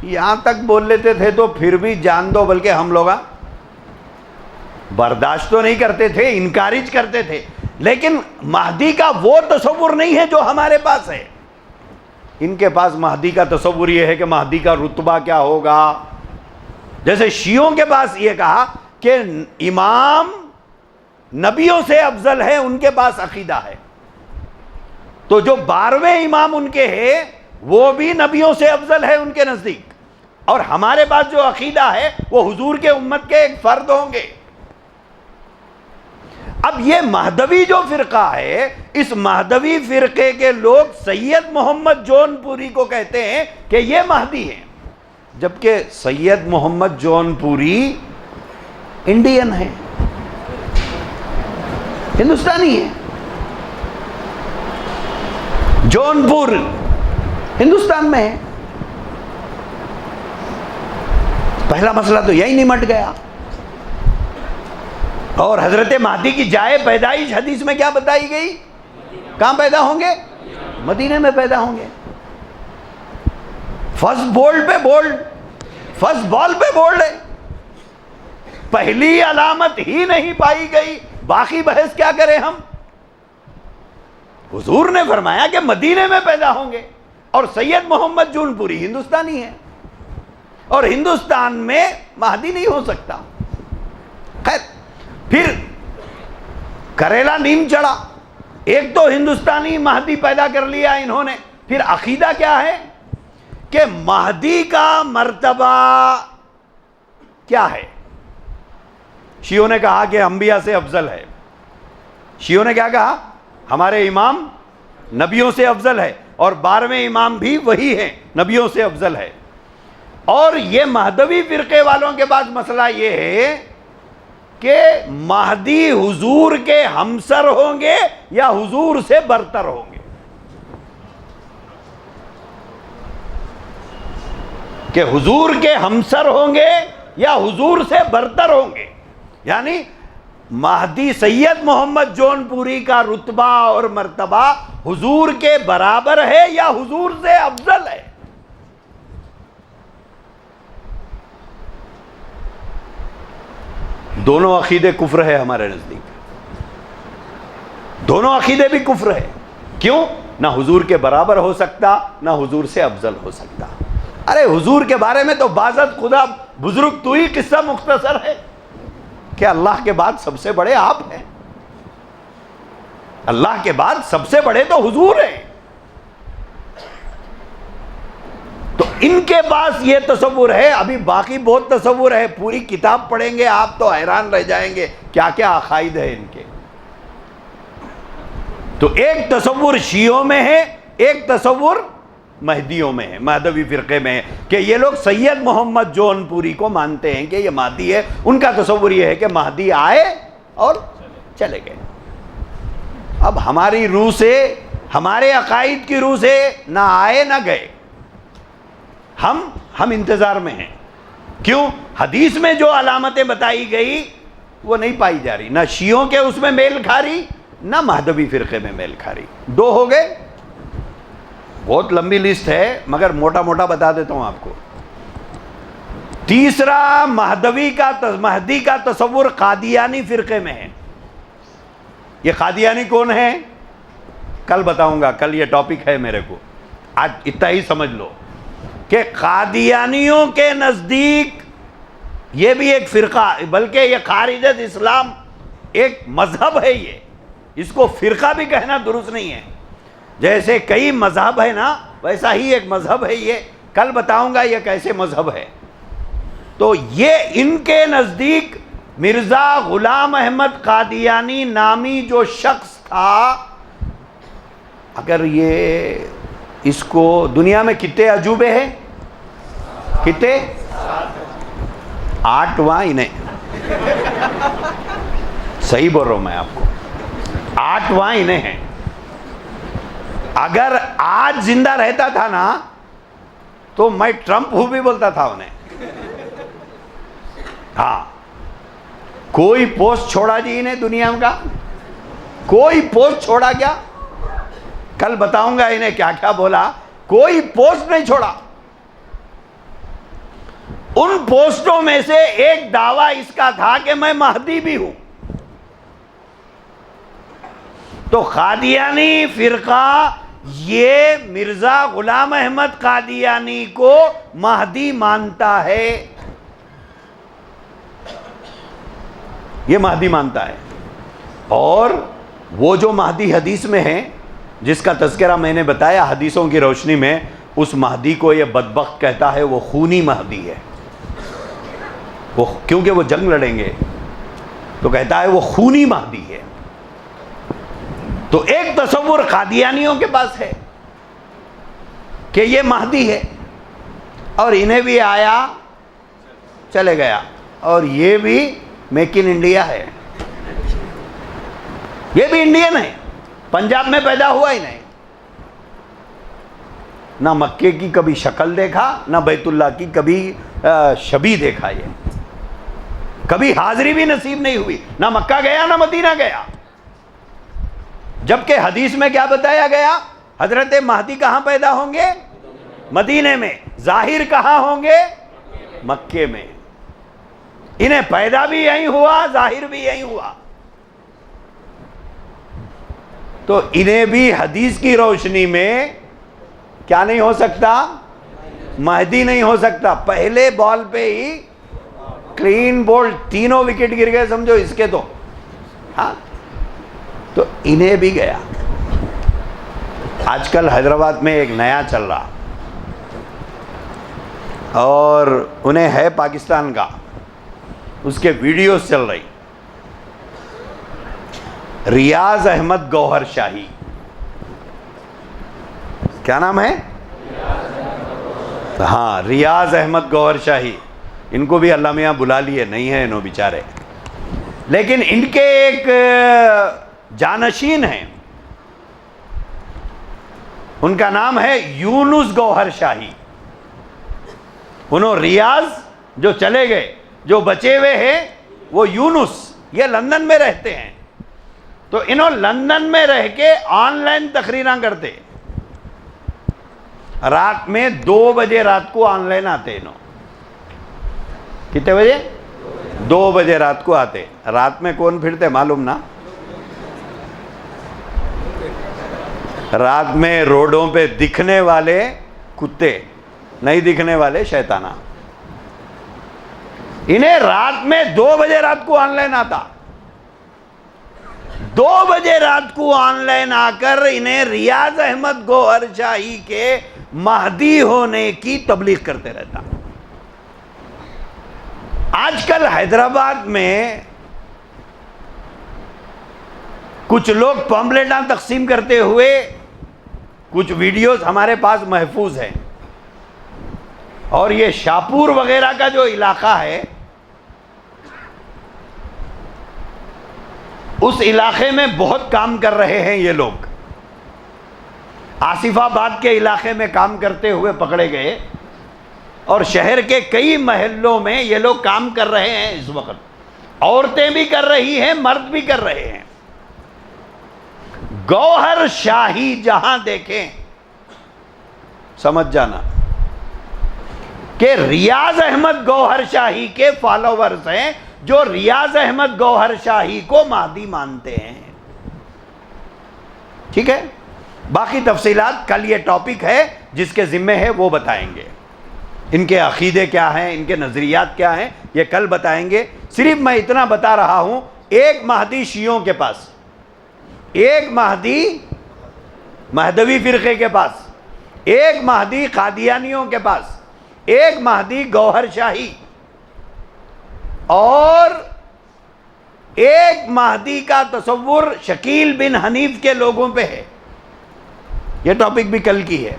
یہاں تک بول لیتے تھے تو پھر بھی جان دو, بلکہ ہم لوگ برداشت تو نہیں کرتے تھے, انکارج کرتے تھے, لیکن مہدی کا وہ تصور نہیں ہے جو ہمارے پاس ہے. ان کے پاس مہدی کا تصور یہ ہے کہ مہدی کا رتبہ کیا ہوگا. جیسے شیعوں کے پاس یہ کہا کہ امام نبیوں سے افضل ہے, ان کے پاس عقیدہ ہے. تو جو 12ویں امام ان کے ہے وہ بھی نبیوں سے افضل ہے ان کے نزدیک, اور ہمارے پاس جو عقیدہ ہے وہ حضور کے امت کے ایک فرد ہوں گے. اب یہ مہدوی جو فرقہ ہے, اس مہدوی فرقے کے لوگ سید محمد جون پوری کو کہتے ہیں کہ یہ مہدی ہیں, جبکہ سید محمد جون پوری انڈین ہیں, ہندوستانی ہیں. جون پور ہندوستان میں ہے. پہلا مسئلہ تو یہی نمٹ گیا. اور حضرت مہدی کی جائے پیدائش حدیث میں کیا بتائی گئی؟ کہاں پیدا ہوں گے؟ مدینے میں پیدا ہوں گے. فرسٹ بولڈ پہ بولڈ، فرسٹ بال پہ بولڈ ہے. پہلی علامت ہی نہیں پائی گئی، باقی بحث کیا کریں ہم؟ حضور نے فرمایا کہ مدینے میں پیدا ہوں گے. اور سید محمد جون پوری ہندوستانی ہے، اور ہندوستان میں مہدی نہیں ہو سکتا. خیر، پھر کریلا نیم چڑھا. ایک تو ہندوستانی مہدی پیدا کر لیا انہوں نے. پھر عقیدہ کیا ہے کہ مہدی کا مرتبہ کیا ہے؟ شیعوں نے کہا کہ انبیاء سے افضل ہے. شیعوں نے کیا کہا؟ ہمارے امام نبیوں سے افضل ہے، اور 12ویں امام بھی وہی ہیں، نبیوں سے افضل ہے. اور یہ مہدوی فرقے والوں کے پاس مسئلہ یہ ہے کہ مہدی حضور کے ہمسر ہوں گے یا حضور سے برتر ہوں گے. کہ حضور کے ہمسر ہوں گے یا حضور سے برتر ہوں گے. یعنی مہدی سید محمد جون پوری کا رتبہ اور مرتبہ حضور کے برابر ہے یا حضور سے افضل ہے. دونوں عقیدے کفر ہے ہمارے نزدیک. دونوں عقیدے بھی کفر ہے. کیوں؟ نہ حضور کے برابر ہو سکتا، نہ حضور سے افضل ہو سکتا. ارے حضور کے بارے میں تو بازت خدا بزرگ تو ہی قصہ مختصر ہے کہ اللہ کے بعد سب سے بڑے آپ ہیں. اللہ کے بعد سب سے بڑے تو حضور ہیں. تو ان کے پاس یہ تصور ہے. ابھی باقی بہت تصور ہے، پوری کتاب پڑھیں گے آپ تو حیران رہ جائیں گے کیا کیا عقائد ہے ان کے. تو ایک تصور شیعوں میں ہے، ایک تصور مہدیوں میں ہے، مہدوی فرقے میں ہے کہ یہ لوگ سید محمد جون پوری کو مانتے ہیں کہ یہ مہدی ہے. ان کا تصور یہ ہے کہ مہدی آئے اور چلے گئے. اب ہماری روح سے، ہمارے عقائد کی روح سے نہ آئے نہ گئے. ہم انتظار میں ہیں. کیوں؟ حدیث میں جو علامتیں بتائی گئی وہ نہیں پائی جا رہی. نہ شیعوں کے اس میں میل کھا رہی، نہ مہدوی فرقے میں میل کھا رہی. 2 ہو گئے. بہت لمبی لسٹ ہے مگر موٹا موٹا بتا دیتا ہوں آپ کو. تیسرا، مہدی کا تصور قادیانی فرقے میں ہے. یہ قادیانی کون ہے؟ کل بتاؤں گا، کل یہ ٹاپک ہے میرے کو. آج اتنا ہی سمجھ لو کہ قادیانیوں کے نزدیک یہ بھی ایک فرقہ، بلکہ یہ خارجت اسلام ایک مذہب ہے. یہ اس کو فرقہ بھی کہنا درست نہیں ہے. جیسے کئی مذہب ہے نا، ویسا ہی ایک مذہب ہے یہ. کل بتاؤں گا یہ کیسے مذہب ہے. تو یہ ان کے نزدیک مرزا غلام احمد قادیانی نامی جو شخص تھا، اگر یہ اس کو دنیا میں کتنے عجوبے ہیں؟ کتنے؟ 8واں انہیں صحیح بول رہا ہوں میں آپ کو، 8واں انہیں ہیں. اگر آج زندہ رہتا تھا نا تو میں ٹرمپ ہوں بھی بولتا تھا انہیں. ہاں، کوئی پوسٹ چھوڑا جی انہیں دنیا کا؟ کوئی پوسٹ چھوڑا کیا؟ کل بتاؤں گا انہیں کیا کیا بولا. کوئی پوسٹ نہیں چھوڑا. ان پوسٹوں میں سے ایک دعویٰ اس کا تھا کہ میں مہدی بھی ہوں. تو قادیانی فرقہ یہ مرزا غلام احمد قادیانی کو مہدی مانتا ہے. یہ مہدی مانتا ہے. اور وہ جو مہدی حدیث میں ہے جس کا تذکرہ میں نے بتایا حدیثوں کی روشنی میں، اس مہدی کو یہ بدبخت کہتا ہے وہ خونی مہدی ہے. وہ کیونکہ وہ جنگ لڑیں گے تو کہتا ہے وہ خونی مہدی ہے. تو ایک تصور قادیانیوں کے پاس ہے کہ یہ مہدی ہے، اور انہیں بھی آیا چلے گیا، اور یہ بھی میک ان انڈیا ہے. یہ بھی انڈین ہے، پنجاب میں پیدا ہوا ہی نہیں. نہ مکے کی کبھی شکل دیکھا، نہ بیت اللہ کی کبھی شبیہ دیکھا. یہ کبھی حاضری بھی نصیب نہیں ہوئی، نہ مکہ گیا نہ مدینہ گیا، جبکہ حدیث میں کیا بتایا گیا؟ حضرت مہدی کہاں پیدا ہوں گے؟ مدینے میں۔ ظاہر کہاں ہوں گے؟ مکے میں۔ انہیں پیدا بھی یہیں ہوا، ظاہر بھی یہیں ہوا، تو انہیں بھی حدیث کی روشنی میں کیا نہیں ہو سکتا؟ مہدی نہیں ہو سکتا۔ پہلے بال پہ ہی کلین بولڈ، تینوں وکٹ گر گئے سمجھو اس کے تو، ہاں تو انہیں بھی گیا۔ آج کل حیدرآباد میں ایک نیا چل رہا، اور انہیں ہے پاکستان کا، اس کے ویڈیوز چل رہی، ریاض احمد گوہر شاہی، کیا نام ہے؟ ہاں، ریاض احمد گوہر شاہی۔ ان کو بھی اللہ میاں بلا لیے، نہیں ہیں انہوں بیچارے، لیکن ان کے ایک جانشین ہیں، ان کا نام ہے یونس گوہر شاہی۔ انہوں ریاض جو چلے گئے، جو بچے ہوئے ہیں وہ یونس، یہ لندن میں رہتے ہیں، تو انہوں لندن میں رہ کے آن لائن تقریراں کرتے، رات میں 2 بجے رات کو آن لائن آتے، انہوں کتنے بجے؟ 2 بجے رات کو آتے۔ رات میں کون پھرتے معلوم نا؟ رات میں روڈوں پہ دکھنے والے کتے، نہیں دکھنے والے شیطانہ۔ انہیں رات میں 2 بجے رات کو آن لائن آتا، 2 بجے رات کو آن لائن آ کر انہیں ریاض احمد گوہر شاہی کے مہدی ہونے کی تبلیغ کرتے رہتا۔ آج کل حیدرآباد میں کچھ لوگ پمفلیٹاں تقسیم کرتے ہوئے، کچھ ویڈیوز ہمارے پاس محفوظ ہیں، اور یہ شاپور وغیرہ کا جو علاقہ ہے، اس علاقے میں بہت کام کر رہے ہیں یہ لوگ۔ آصف آباد کے علاقے میں کام کرتے ہوئے پکڑے گئے، اور شہر کے کئی محلوں میں یہ لوگ کام کر رہے ہیں اس وقت، عورتیں بھی کر رہی ہیں، مرد بھی کر رہے ہیں۔ گوہر شاہی جہاں دیکھیں سمجھ جانا کہ ریاض احمد گوہر شاہی کے فالوورز ہیں، جو ریاض احمد گوہر شاہی کو مہدی مانتے ہیں، ٹھیک ہے؟ باقی تفصیلات کل یہ ٹاپک ہے جس کے ذمہ ہے وہ بتائیں گے، ان کے عقیدے کیا ہیں، ان کے نظریات کیا ہیں، یہ کل بتائیں گے۔ صرف میں اتنا بتا رہا ہوں، ایک مہدی شیعوں کے پاس، ایک مہدی مہدوی فرقے کے پاس، ایک مہدی قادیانیوں کے پاس، ایک مہدی گوہر شاہی، اور ایک مہدی کا تصور شکیل بن حنیف کے لوگوں پہ ہے۔ یہ ٹاپک بھی کل کی ہے۔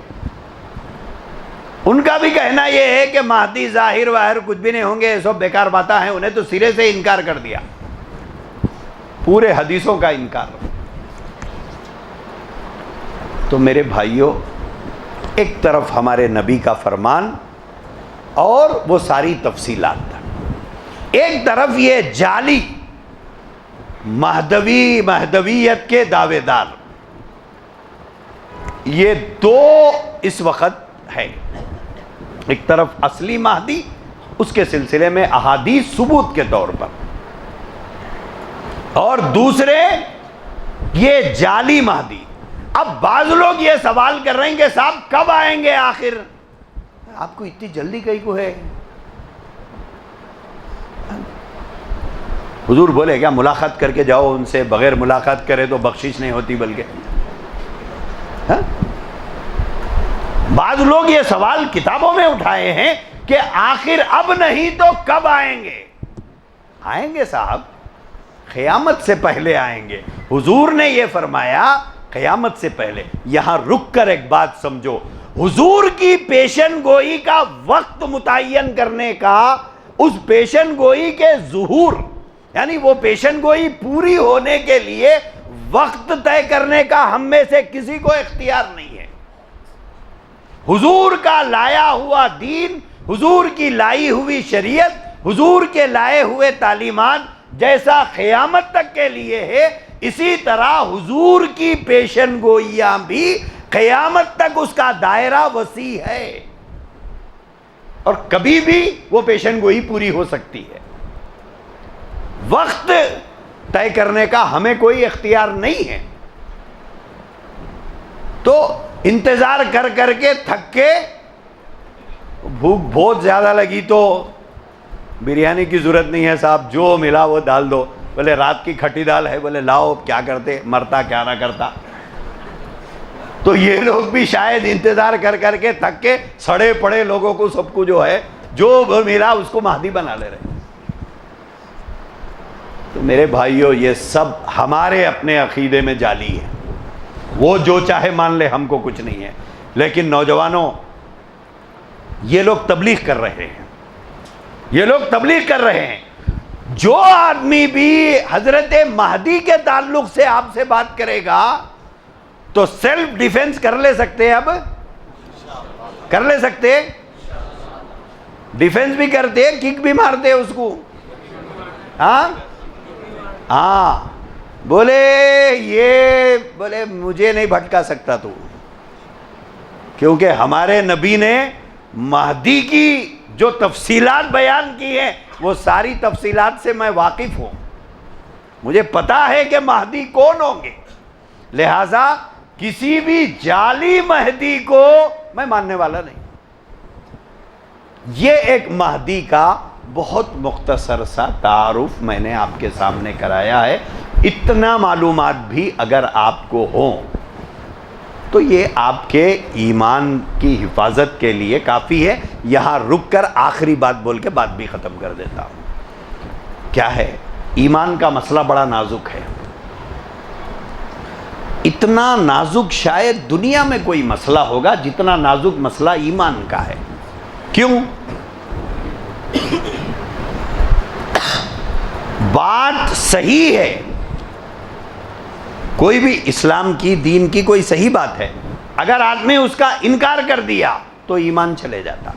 ان کا بھی کہنا یہ ہے کہ مہدی ظاہر واہر کچھ بھی نہیں ہوں گے، یہ سب بیکار باتیں ہیں، انہیں تو سرے سے انکار کر دیا، پورے حدیثوں کا انکار۔ تو میرے بھائیوں، ایک طرف ہمارے نبی کا فرمان اور وہ ساری تفصیلات، ایک طرف یہ جعلی مہدویت کے دعوے دار، یہ دو اس وقت ہے۔ ایک طرف اصلی مہدی، اس کے سلسلے میں احادیث ثبوت کے طور پر، اور دوسرے یہ جعلی مہدی۔ اب بعض لوگ یہ سوال کر رہے ہیں کہ صاحب کب آئیں گے آخر؟ آپ کو اتنی جلدی کہیں کو ہے؟ حضور بولے کیا ملاقات کر کے جاؤ ان سے، بغیر ملاقات کرے تو بخشش نہیں ہوتی بلکہ؟ بعض لوگ یہ سوال کتابوں میں اٹھائے ہیں کہ آخر اب نہیں تو کب آئیں گے؟ آئیں گے صاحب، قیامت سے پہلے آئیں گے۔ حضور نے یہ فرمایا قیامت سے پہلے۔ یہاں رک کر ایک بات سمجھو، حضور کی پیشن گوئی کا وقت متعین کرنے کا، اس پیشن گوئی کے ظہور، یعنی وہ پیشن گوئی پوری ہونے کے لیے وقت طے کرنے کا ہم میں سے کسی کو اختیار نہیں ہے۔ حضور کا لایا ہوا دین، حضور کی لائی ہوئی شریعت، حضور کے لائے ہوئے تعلیمات جیسا قیامت تک کے لیے ہے، اسی طرح حضور کی پیشن گوئیاں بھی قیامت تک اس کا دائرہ وسیع ہے، اور کبھی بھی وہ پیشن گوئی پوری ہو سکتی ہے۔ وقت طے کرنے کا ہمیں کوئی اختیار نہیں ہے، تو انتظار کر کر کے تھک کے، بھوک بہت زیادہ لگی تو بریانی کی ضرورت نہیں ہے صاحب، جو ملا وہ ڈال دو، بولے رات کی کھٹی دال ہے، بولے لاؤ، کیا کرتے، مرتا کیا نہ کرتا۔ تو یہ لوگ بھی شاید انتظار کر کر کے تھک کے سڑے پڑے لوگوں کو سب کو جو ہے جو ملا اس کو مہدی بنا لے رہے۔ تو میرے بھائیوں، یہ سب ہمارے اپنے عقیدے میں جعلی ہے، وہ جو چاہے مان لے، ہم کو کچھ نہیں ہے۔ لیکن نوجوانوں، یہ لوگ تبلیغ کر رہے ہیں، یہ لوگ تبلیغ کر رہے ہیں۔ جو آدمی بھی حضرت مہدی کے تعلق سے آپ سے بات کرے گا تو سیلف ڈیفنس کر لے سکتے ہیں، اب کر لے سکتے، ڈیفنس بھی کرتے، کک بھی مارتے اس کو، ہاں بولے یہ بولے مجھے نہیں بھٹکا سکتا تو، کیونکہ ہمارے نبی نے مہدی کی جو تفصیلات بیان کی ہیں وہ ساری تفصیلات سے میں واقف ہوں، مجھے پتا ہے کہ مہدی کون ہوں گے، لہذا کسی بھی جعلی مہدی کو میں ماننے والا نہیں۔ یہ ایک مہدی کا بہت مختصر سا تعارف میں نے آپ کے سامنے کرایا ہے۔ اتنا معلومات بھی اگر آپ کو ہوں تو یہ آپ کے ایمان کی حفاظت کے لیے کافی ہے۔ یہاں رک کر آخری بات بول کے بات بھی ختم کر دیتا ہوں۔ کیا ہے؟ ایمان کا مسئلہ بڑا نازک ہے، اتنا نازک شاید دنیا میں کوئی مسئلہ ہوگا جتنا نازک مسئلہ ایمان کا ہے۔ کیوں؟ بات صحیح ہے، کوئی بھی اسلام کی دین کی کوئی صحیح بات ہے، اگر آدمی اس کا انکار کر دیا تو ایمان چلے جاتا۔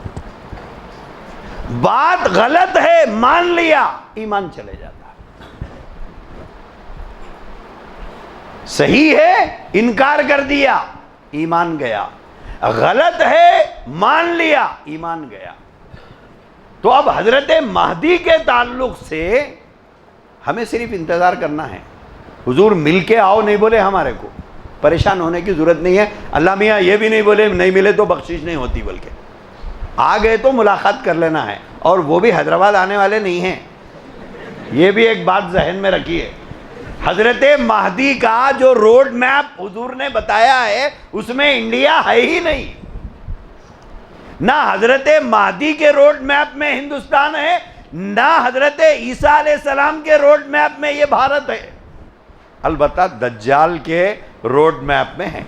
بات غلط ہے، مان لیا، ایمان چلے جاتا۔ صحیح ہے، انکار کر دیا، ایمان گیا۔ غلط ہے، مان لیا، ایمان گیا۔ تو اب حضرت مہدی کے تعلق سے ہمیں صرف انتظار کرنا ہے۔ حضور مل کے آؤ نہیں بولے ہمارے کو، پریشان ہونے کی ضرورت نہیں ہے۔ اللہ میاں یہ بھی نہیں بولے نہیں ملے تو بخشش نہیں ہوتی، بلکہ آ گئے تو ملاقات کر لینا ہے، اور وہ بھی حیدرآباد آنے والے نہیں ہیں، یہ بھی ایک بات ذہن میں رکھیے۔ حضرت مہدی کا جو روڈ میپ حضور نے بتایا ہے اس میں انڈیا ہے ہی نہیں، نہ حضرت مہدی کے روڈ میپ میں ہندوستان ہے، نہ حضرت عیسیٰ علیہ السلام کے روڈ میپ میں یہ بھارت ہے۔ البتہ دجال کے روڈ میپ میں ہے،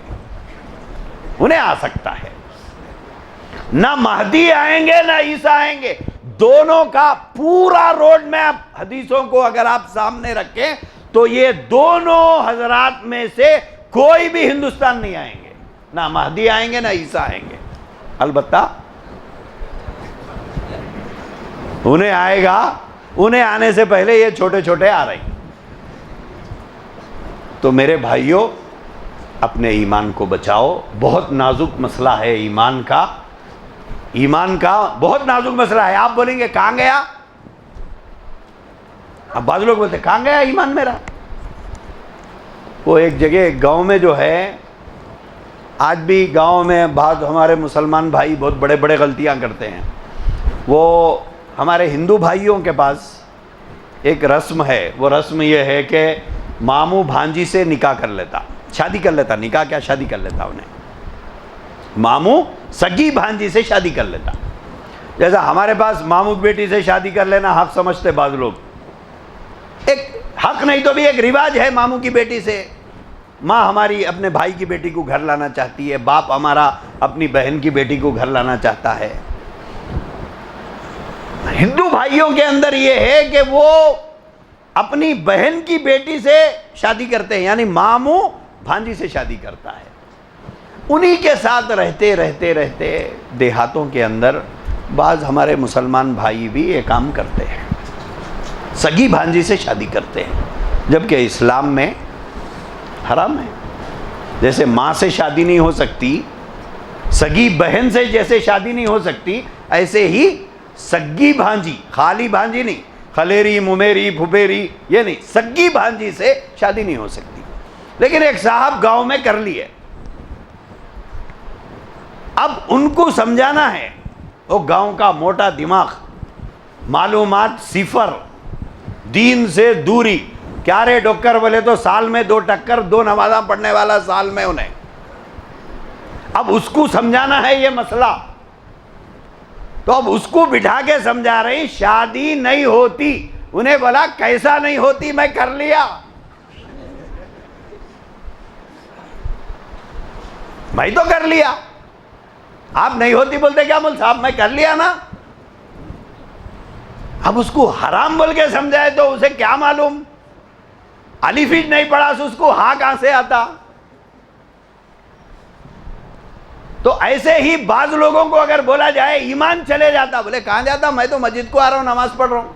انہیں آ سکتا ہے۔ نہ مہدی آئیں گے نہ عیسیٰ آئیں گے، دونوں کا پورا روڈ میپ حدیثوں کو اگر آپ سامنے رکھیں تو یہ دونوں حضرات میں سے کوئی بھی ہندوستان نہیں آئیں گے، نہ مہدی آئیں گے نہ عیسیٰ آئیں گے۔ البتہ انہیں آئے گا، انہیں آنے سے پہلے یہ چھوٹے چھوٹے آ رہے ہیں۔ تو میرے بھائیوں، اپنے ایمان کو بچاؤ، بہت نازک مسئلہ ہے ایمان کا، ایمان کا بہت نازک مسئلہ ہے۔ آپ بولیں گے کہاں گیا؟ اب بعض لوگ بولتے کہاں گیا ایمان میرا؟ وہ ایک جگہ ایک گاؤں میں جو ہے، آج بھی گاؤں میں بعض ہمارے مسلمان بھائی بہت بڑے بڑے غلطیاں کرتے ہیں۔ وہ ہمارے ہندو بھائیوں کے پاس ایک رسم ہے، وہ رسم یہ ہے کہ ماموں بھانجی سے نکاح کر لیتا، شادی کر لیتا، نکاح کیا شادی کر لیتا، انہیں ماموں سگی بھانجی سے شادی کر لیتا۔ جیسا ہمارے پاس ماموں کی بیٹی سے شادی کر لینا حق سمجھتے بعض لوگ، ایک حق نہیں تو بھی ایک رواج ہے ماموں کی بیٹی سے۔ ماں ہماری اپنے بھائی کی بیٹی کو گھر لانا چاہتی ہے، باپ ہمارا اپنی بہن کی بیٹی کو گھر لانا چاہتا ہے۔ ہندو بھائیوں کے اندر یہ ہے کہ وہ اپنی بہن کی بیٹی سے شادی کرتے ہیں، یعنی ماموں بھانجی سے شادی کرتا ہے۔ انہی کے ساتھ رہتے رہتے رہتے دیہاتوں کے اندر بعض ہمارے مسلمان بھائی بھی یہ کام کرتے ہیں، سگی بھانجی سے شادی کرتے ہیں، جبکہ اسلام میں حرام ہے۔ جیسے ماں سے شادی نہیں ہو سکتی، سگی بہن سے جیسے شادی نہیں ہو سکتی، ایسے ہی سگی بھانجی، خالی بھانجی نہیں، خلیری ممیری پھپھیری یہ نہیں، سگی بھانجی سے شادی نہیں ہو سکتی۔ لیکن ایک صاحب گاؤں میں کر لی ہے، اب ان کو سمجھانا ہے، وہ گاؤں کا موٹا دماغ، معلومات صفر، دین سے دوری، کیا رے ڈوکر بولے تو سال میں 2 ٹکر 2 نمازاں پڑھنے والا سال میں انہیں، اب اس کو سمجھانا ہے یہ مسئلہ، تو اب اس کو بٹھا کے سمجھا رہی شادی نہیں ہوتی، انہیں بولا کیسا نہیں ہوتی، میں کر لیا، میں تو کر لیا، آپ نہیں ہوتی بولتے کیا مول صاحب، میں کر لیا نا۔ اب اس کو حرام بول کے سمجھائے تو اسے کیا معلوم، الف ہی نہیں پڑھا اس کو ہاں کہاں سے آتا۔ تو ایسے ہی بعض لوگوں کو اگر بولا جائے ایمان چلے جاتا، بولے کہاں جاتا، میں تو مسجد کو آ رہا ہوں، نماز پڑھ رہا ہوں۔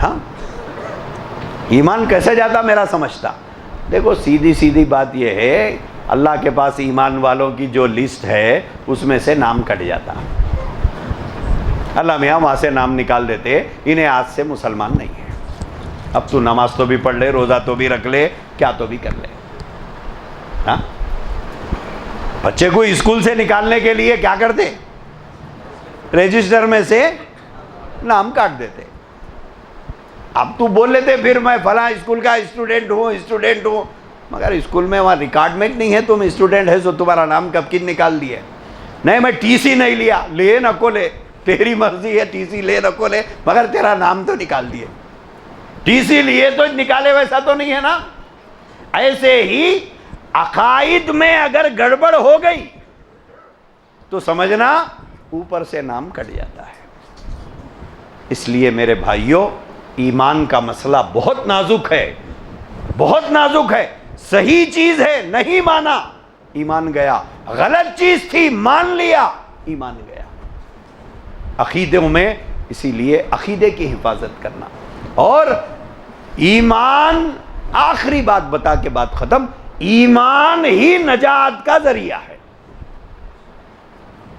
ہاں ایمان کیسے جاتا میرا سمجھتا؟ دیکھو سیدھی سیدھی بات یہ ہے، اللہ کے پاس ایمان والوں کی جو لسٹ ہے اس میں سے نام کٹ جاتا، اللہ میاں وہاں سے نام نکال دیتے، انہیں آج سے مسلمان نہیں ہے، اب تو نماز تو بھی پڑھ لے، روزہ تو بھی رکھ لے، کیا تو بھی کر لے۔ ہاں بچے کو اسکول سے نکالنے کے لیے کیا کرتے، رجسٹر میں سے نام کاٹ دیتے۔ اب تو بول لیتے پھر میں فلاں اسکول کا اسٹوڈنٹ ہوں، مگر اسکول میں وہاں ریکارڈمنٹ نہیں ہے تم اسٹوڈنٹ ہے، سو تمہارا نام کب کی نکال دیے، نہیں میں ٹی سی نہیں لیا، لے نہ کو لے، تیری مرضی ہے، ٹی سی لے نہ کو لے، مگر تیرا نام تو نکال دیے، ٹی سی لیے تو نکالے ویسا تو نہیں ہے نا۔ ایسے ہی عقائد میں اگر گڑبڑ ہو گئی تو سمجھنا اوپر سے نام کٹ جاتا ہے۔ اس لیے میرے بھائیوں، ایمان کا مسئلہ بہت نازک ہے، بہت نازک ہے، صحیح چیز ہے نہیں مانا، ایمان گیا، غلط چیز تھی مان لیا، ایمان گیا۔ عقیدوں میں اسی لیے عقیدے کی حفاظت کرنا، اور ایمان آخری بات بتا کے بات ختم، ایمان ہی نجات کا ذریعہ ہے۔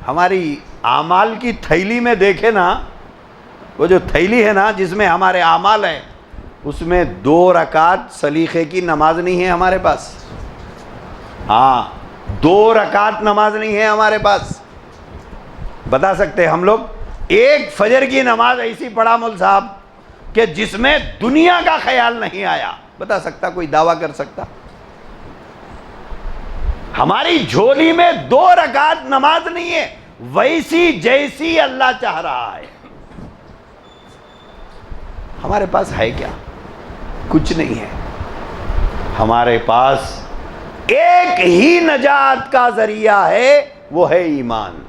ہماری اعمال کی تھیلی میں دیکھے نا، وہ جو تھیلی ہے نا جس میں ہمارے اعمال ہیں، اس میں 2 رکعت سلیقے کی نماز نہیں ہے ہمارے پاس، ہاں 2 رکعت نماز نہیں ہے ہمارے پاس۔ بتا سکتے ہم لوگ ایک فجر کی نماز ایسی پڑھا مول صاحب کہ جس میں دنیا کا خیال نہیں آیا، بتا سکتا کوئی دعویٰ کر سکتا؟ ہماری جھولی میں 2 رکعت نماز نہیں ہے، ویسی جیسی اللہ چاہ رہا ہے۔ ہمارے پاس ہے کیا؟ کچھ نہیں ہے۔ ہمارے پاس ایک ہی نجات کا ذریعہ ہے، وہ ہے ایمان،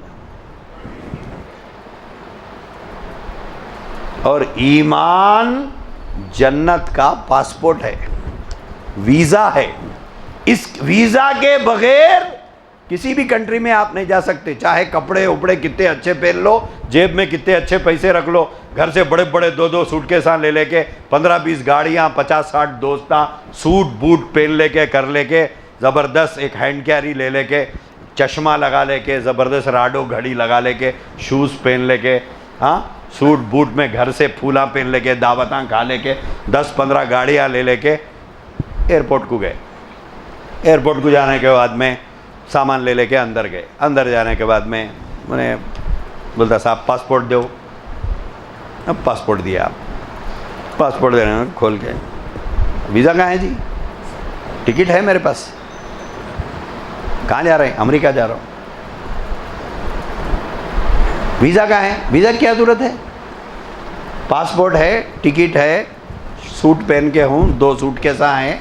اور ایمان جنت کا پاسپورٹ ہے، ویزا ہے۔ اس ویزا کے بغیر کسی بھی کنٹری میں آپ نہیں جا سکتے، چاہے کپڑے اپڑے کتنے اچھے پہن لو، جیب میں کتنے اچھے پیسے رکھ لو، گھر سے بڑے بڑے 2 سوٹ کیساں لے کے 15-20 گاڑیاں 50-60 دوستاں، سوٹ بوٹ پہن لے کے کر لے کے، زبردست ایک ہینڈ کیری لے کے، چشمہ لگا لے کے، زبردست راڈو گھڑی لگا لے کے، شوز پہن لے کے، ہاں سوٹ بوٹ میں گھر سے پھولاں پہن لے کے، دعوتاں کھا لے کے، 10-15 گاڑیاں لے کے ایئرپورٹ کو گئے۔ ایئرپورٹ کو جانے کے بعد میں سامان لے کے اندر گئے، اندر جانے کے بعد میں انہیں بولتا صاحب پاسپورٹ دو، اب پاسپورٹ دیا، پاسپورٹ دینے میں کھول کے، ویزا کہاں ہے جی؟ ٹکٹ ہے میرے پاس، کہاں جا رہے ہیں؟ امریکہ جا رہا ہوں۔ ویزا کہاں ہے؟ ویزا کی کیا ضرورت ہے؟ پاسپورٹ ہے، ٹکٹ ہے، سوٹ پہن کے ہوں، 2 سوٹ کیسا ہیں،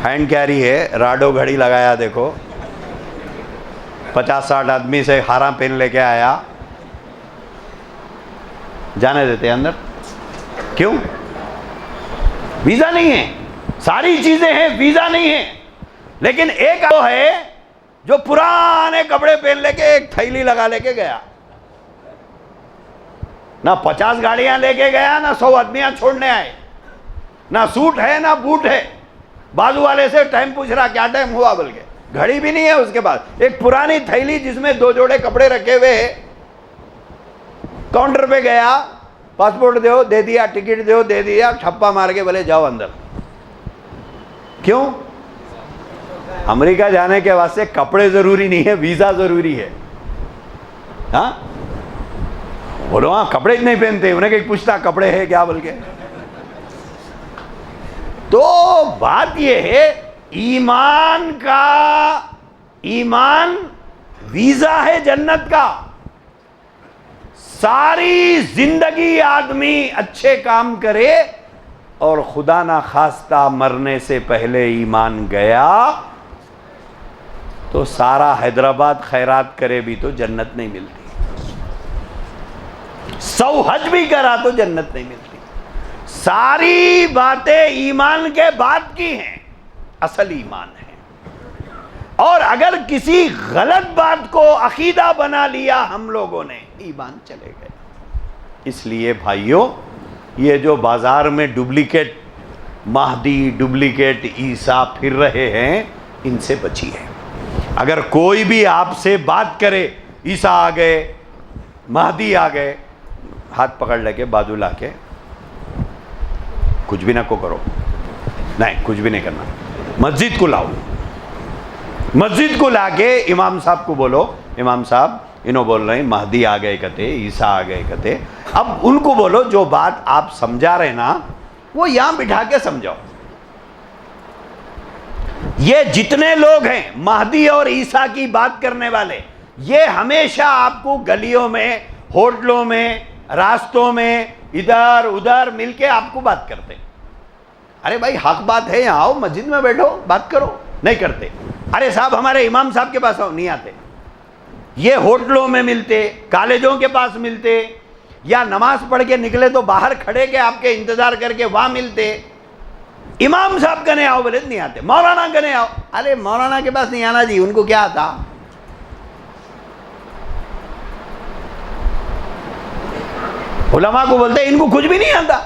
ہینڈ کیری ہے، راڈو گھڑی لگایا، دیکھو 50-60 آدمی سے ہاراں پہن لے کے آیا، جانے دیتے اندر؟ کیوں؟ ویزا نہیں ہے، ساری چیزیں ہیں، ویزا نہیں ہے۔ لیکن ایک وہ ہے جو پرانے کپڑے پہن لے کے ایک تھیلی لگا لے کے گیا، نہ 50 گاڑیاں لے کے گیا، نہ 100 آدمیاں چھوڑنے آئے، نہ سوٹ ہے نہ بوٹ ہے، بازو والے سے ٹائم پوچھ رہا کیا ٹائم ہوا، بول کے گھڑی بھی نہیں ہے اس کے پاس، ایک پرانی تھیلی جس میں 2 جوڑے کپڑے رکھے ہوئے ہیں۔ کاؤنٹر پہ گیا، پاسپورٹ دو، دے دیا، ٹکٹ دو، دے دیا، ٹھپا مار کے بولے جاؤ اندر۔ کیوں؟ امریکہ جانے کے واسطے کپڑے ضروری نہیں ہے، ویزا ضروری ہے۔ ہاں بولو ہاں کپڑے نہیں پہنتے، انہیں کہ پوچھتا کپڑے ہے کیا بول کے۔ تو بات یہ ہے ایمان ویزا ہے جنت کا۔ ساری زندگی آدمی اچھے کام کرے اور خدا نہ خواستہ مرنے سے پہلے ایمان گیا تو سارا حیدرآباد خیرات کرے بھی تو جنت نہیں ملتی، 100 حج بھی کرا تو جنت نہیں ملتی۔ ساری باتیں ایمان کے بعد کی ہیں، اصل ایمان ہے۔ اور اگر کسی غلط بات کو عقیدہ بنا لیا ہم لوگوں نے، ایمان چلے گئے۔ اس لیے بھائیوں، یہ جو بازار میں ڈپلیکیٹ مہدی، ڈپلیکیٹ عیسیٰ پھر رہے ہیں، ان سے بچیے۔ اگر کوئی بھی آپ سے بات کرے عیسیٰ آ گئے، مہدی آ گئے، ہاتھ پکڑ لے کے بازو لا کے کچھ بھی نہ کو کرو، نہیں کچھ بھی نہیں کرنا، مسجد کو لاؤ، مسجد کو لا کے امام صاحب کو بولو امام صاحب انہوں بول رہے ہیں مہدی آ گئے کہتے، عیسیٰ آ گئے کہتے۔ اب ان کو بولو جو بات آپ سمجھا رہے نا وہ یہاں بٹھا کے سمجھاؤ۔ یہ جتنے لوگ ہیں مہدی اور عیسیٰ کی بات کرنے والے، یہ ہمیشہ آپ کو گلیوں میں، ہوٹلوں میں، راستوں میں، ادھر ادھر مل کے آپ کو بات کرتے۔ ارے بھائی حق بات ہے، یہاں آؤ، مسجد میں بیٹھو، بات کرو، نہیں کرتے۔ ارے صاحب ہمارے امام صاحب کے پاس آؤ، نہیں آتے۔ یہ ہوٹلوں میں ملتے، کالجوں کے پاس ملتے، یا نماز پڑھ کے نکلے تو باہر کھڑے کے آپ کے انتظار کر کے وہاں ملتے۔ امام صاحب کنے آؤ بولے نہیں آتے، مولانا کنے آؤ، ارے مولانا کے پاس نہیں آنا جی، ان کو کیا آتا۔ علماء کو بولتے ان کو کچھ بھی نہیں آتا،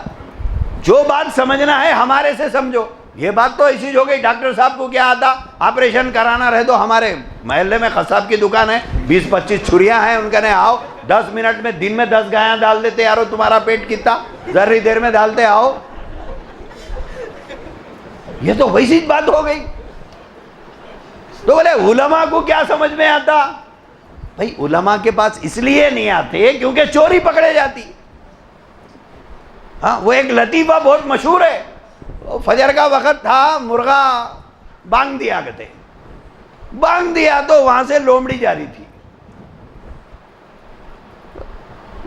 جو بات سمجھنا ہے ہمارے سے سمجھو۔ یہ بات تو ایسی ہو گئی، ڈاکٹر صاحب کو کیا آتا، آپریشن کرانا رہے تو ہمارے محلے میں قصاب کی دکان ہے، 20-25 چھریاں ہیں، ان کنے آؤ، 10 منٹ میں دن میں 10 گایاں ڈال دیتے، یارو تمہارا پیٹ کتنا ذرری دیر میں ڈالتے، آؤ۔ یہ تو ویسی بات ہو گئی۔ تو بولے علماء کو کیا سمجھ میں آتا؟ بھائی علماء کے پاس اس لیے نہیں آتے کیونکہ چوری پکڑے جاتی۔ ہاں وہ ایک لطیفہ بہت مشہور ہے، فجر کا وقت تھا، مرغا بانگ دیا کرتے، بانگ دیا تو وہاں سے لومڑی جا رہی تھی،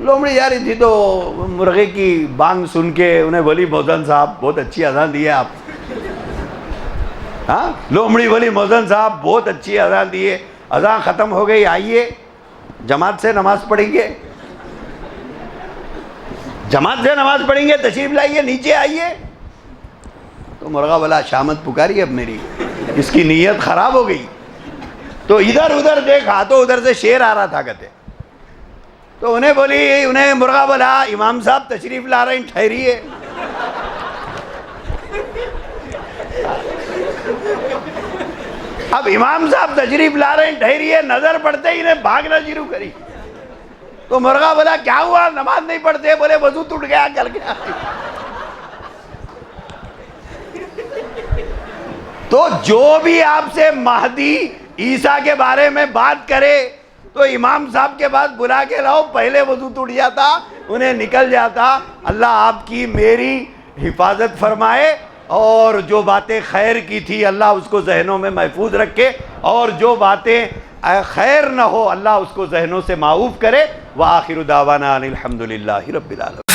لومڑی جا رہی تھی تو مرغے کی بانگ سن کے انہیں بولی موذن صاحب بہت اچھی اذان دی ہے آپ۔ ہاں لومڑی بولی موذن صاحب بہت اچھی اذان دی ہے، اذان ختم ہو گئی، آئیے جماعت سے نماز پڑھیں گے، جماعت سے نماز پڑھیں گے، تشریف لائیے، نیچے آئیے۔ تو مرغا بولا شامت پکاری اب میری، اس کی نیت خراب ہو گئی۔ تو ادھر ادھر دیکھا تو ادھر سے شیر آ رہا تھا کہتے، تو انہیں مرغا بولا امام صاحب تشریف لا رہے ہیں، ٹھہریے۔ اب امام صاحب تشریف لا رہے ہیں، ٹھہریے، نظر پڑتے ہی انہیں بھاگنا شروع کری۔ تو مرغا بولا کیا ہوا، نماز نہیں پڑھتے؟ بولے وضو ٹوٹ گیا کل گیا۔ تو جو بھی آپ سے مہدی عیسیٰ کے بارے میں بات کرے تو امام صاحب کے بعد بلا کے لاؤ، پہلے وضو ٹوٹ جاتا، انہیں نکل جاتا۔ اللہ آپ کی میری حفاظت فرمائے، اور جو باتیں خیر کی تھی اللہ اس کو ذہنوں میں محفوظ رکھے، اور جو باتیں خیر نہ ہو اللہ اس کو ذہنوں سے معاف کرے۔ وآخر دعوانا ان الحمد للہ رب العالمین۔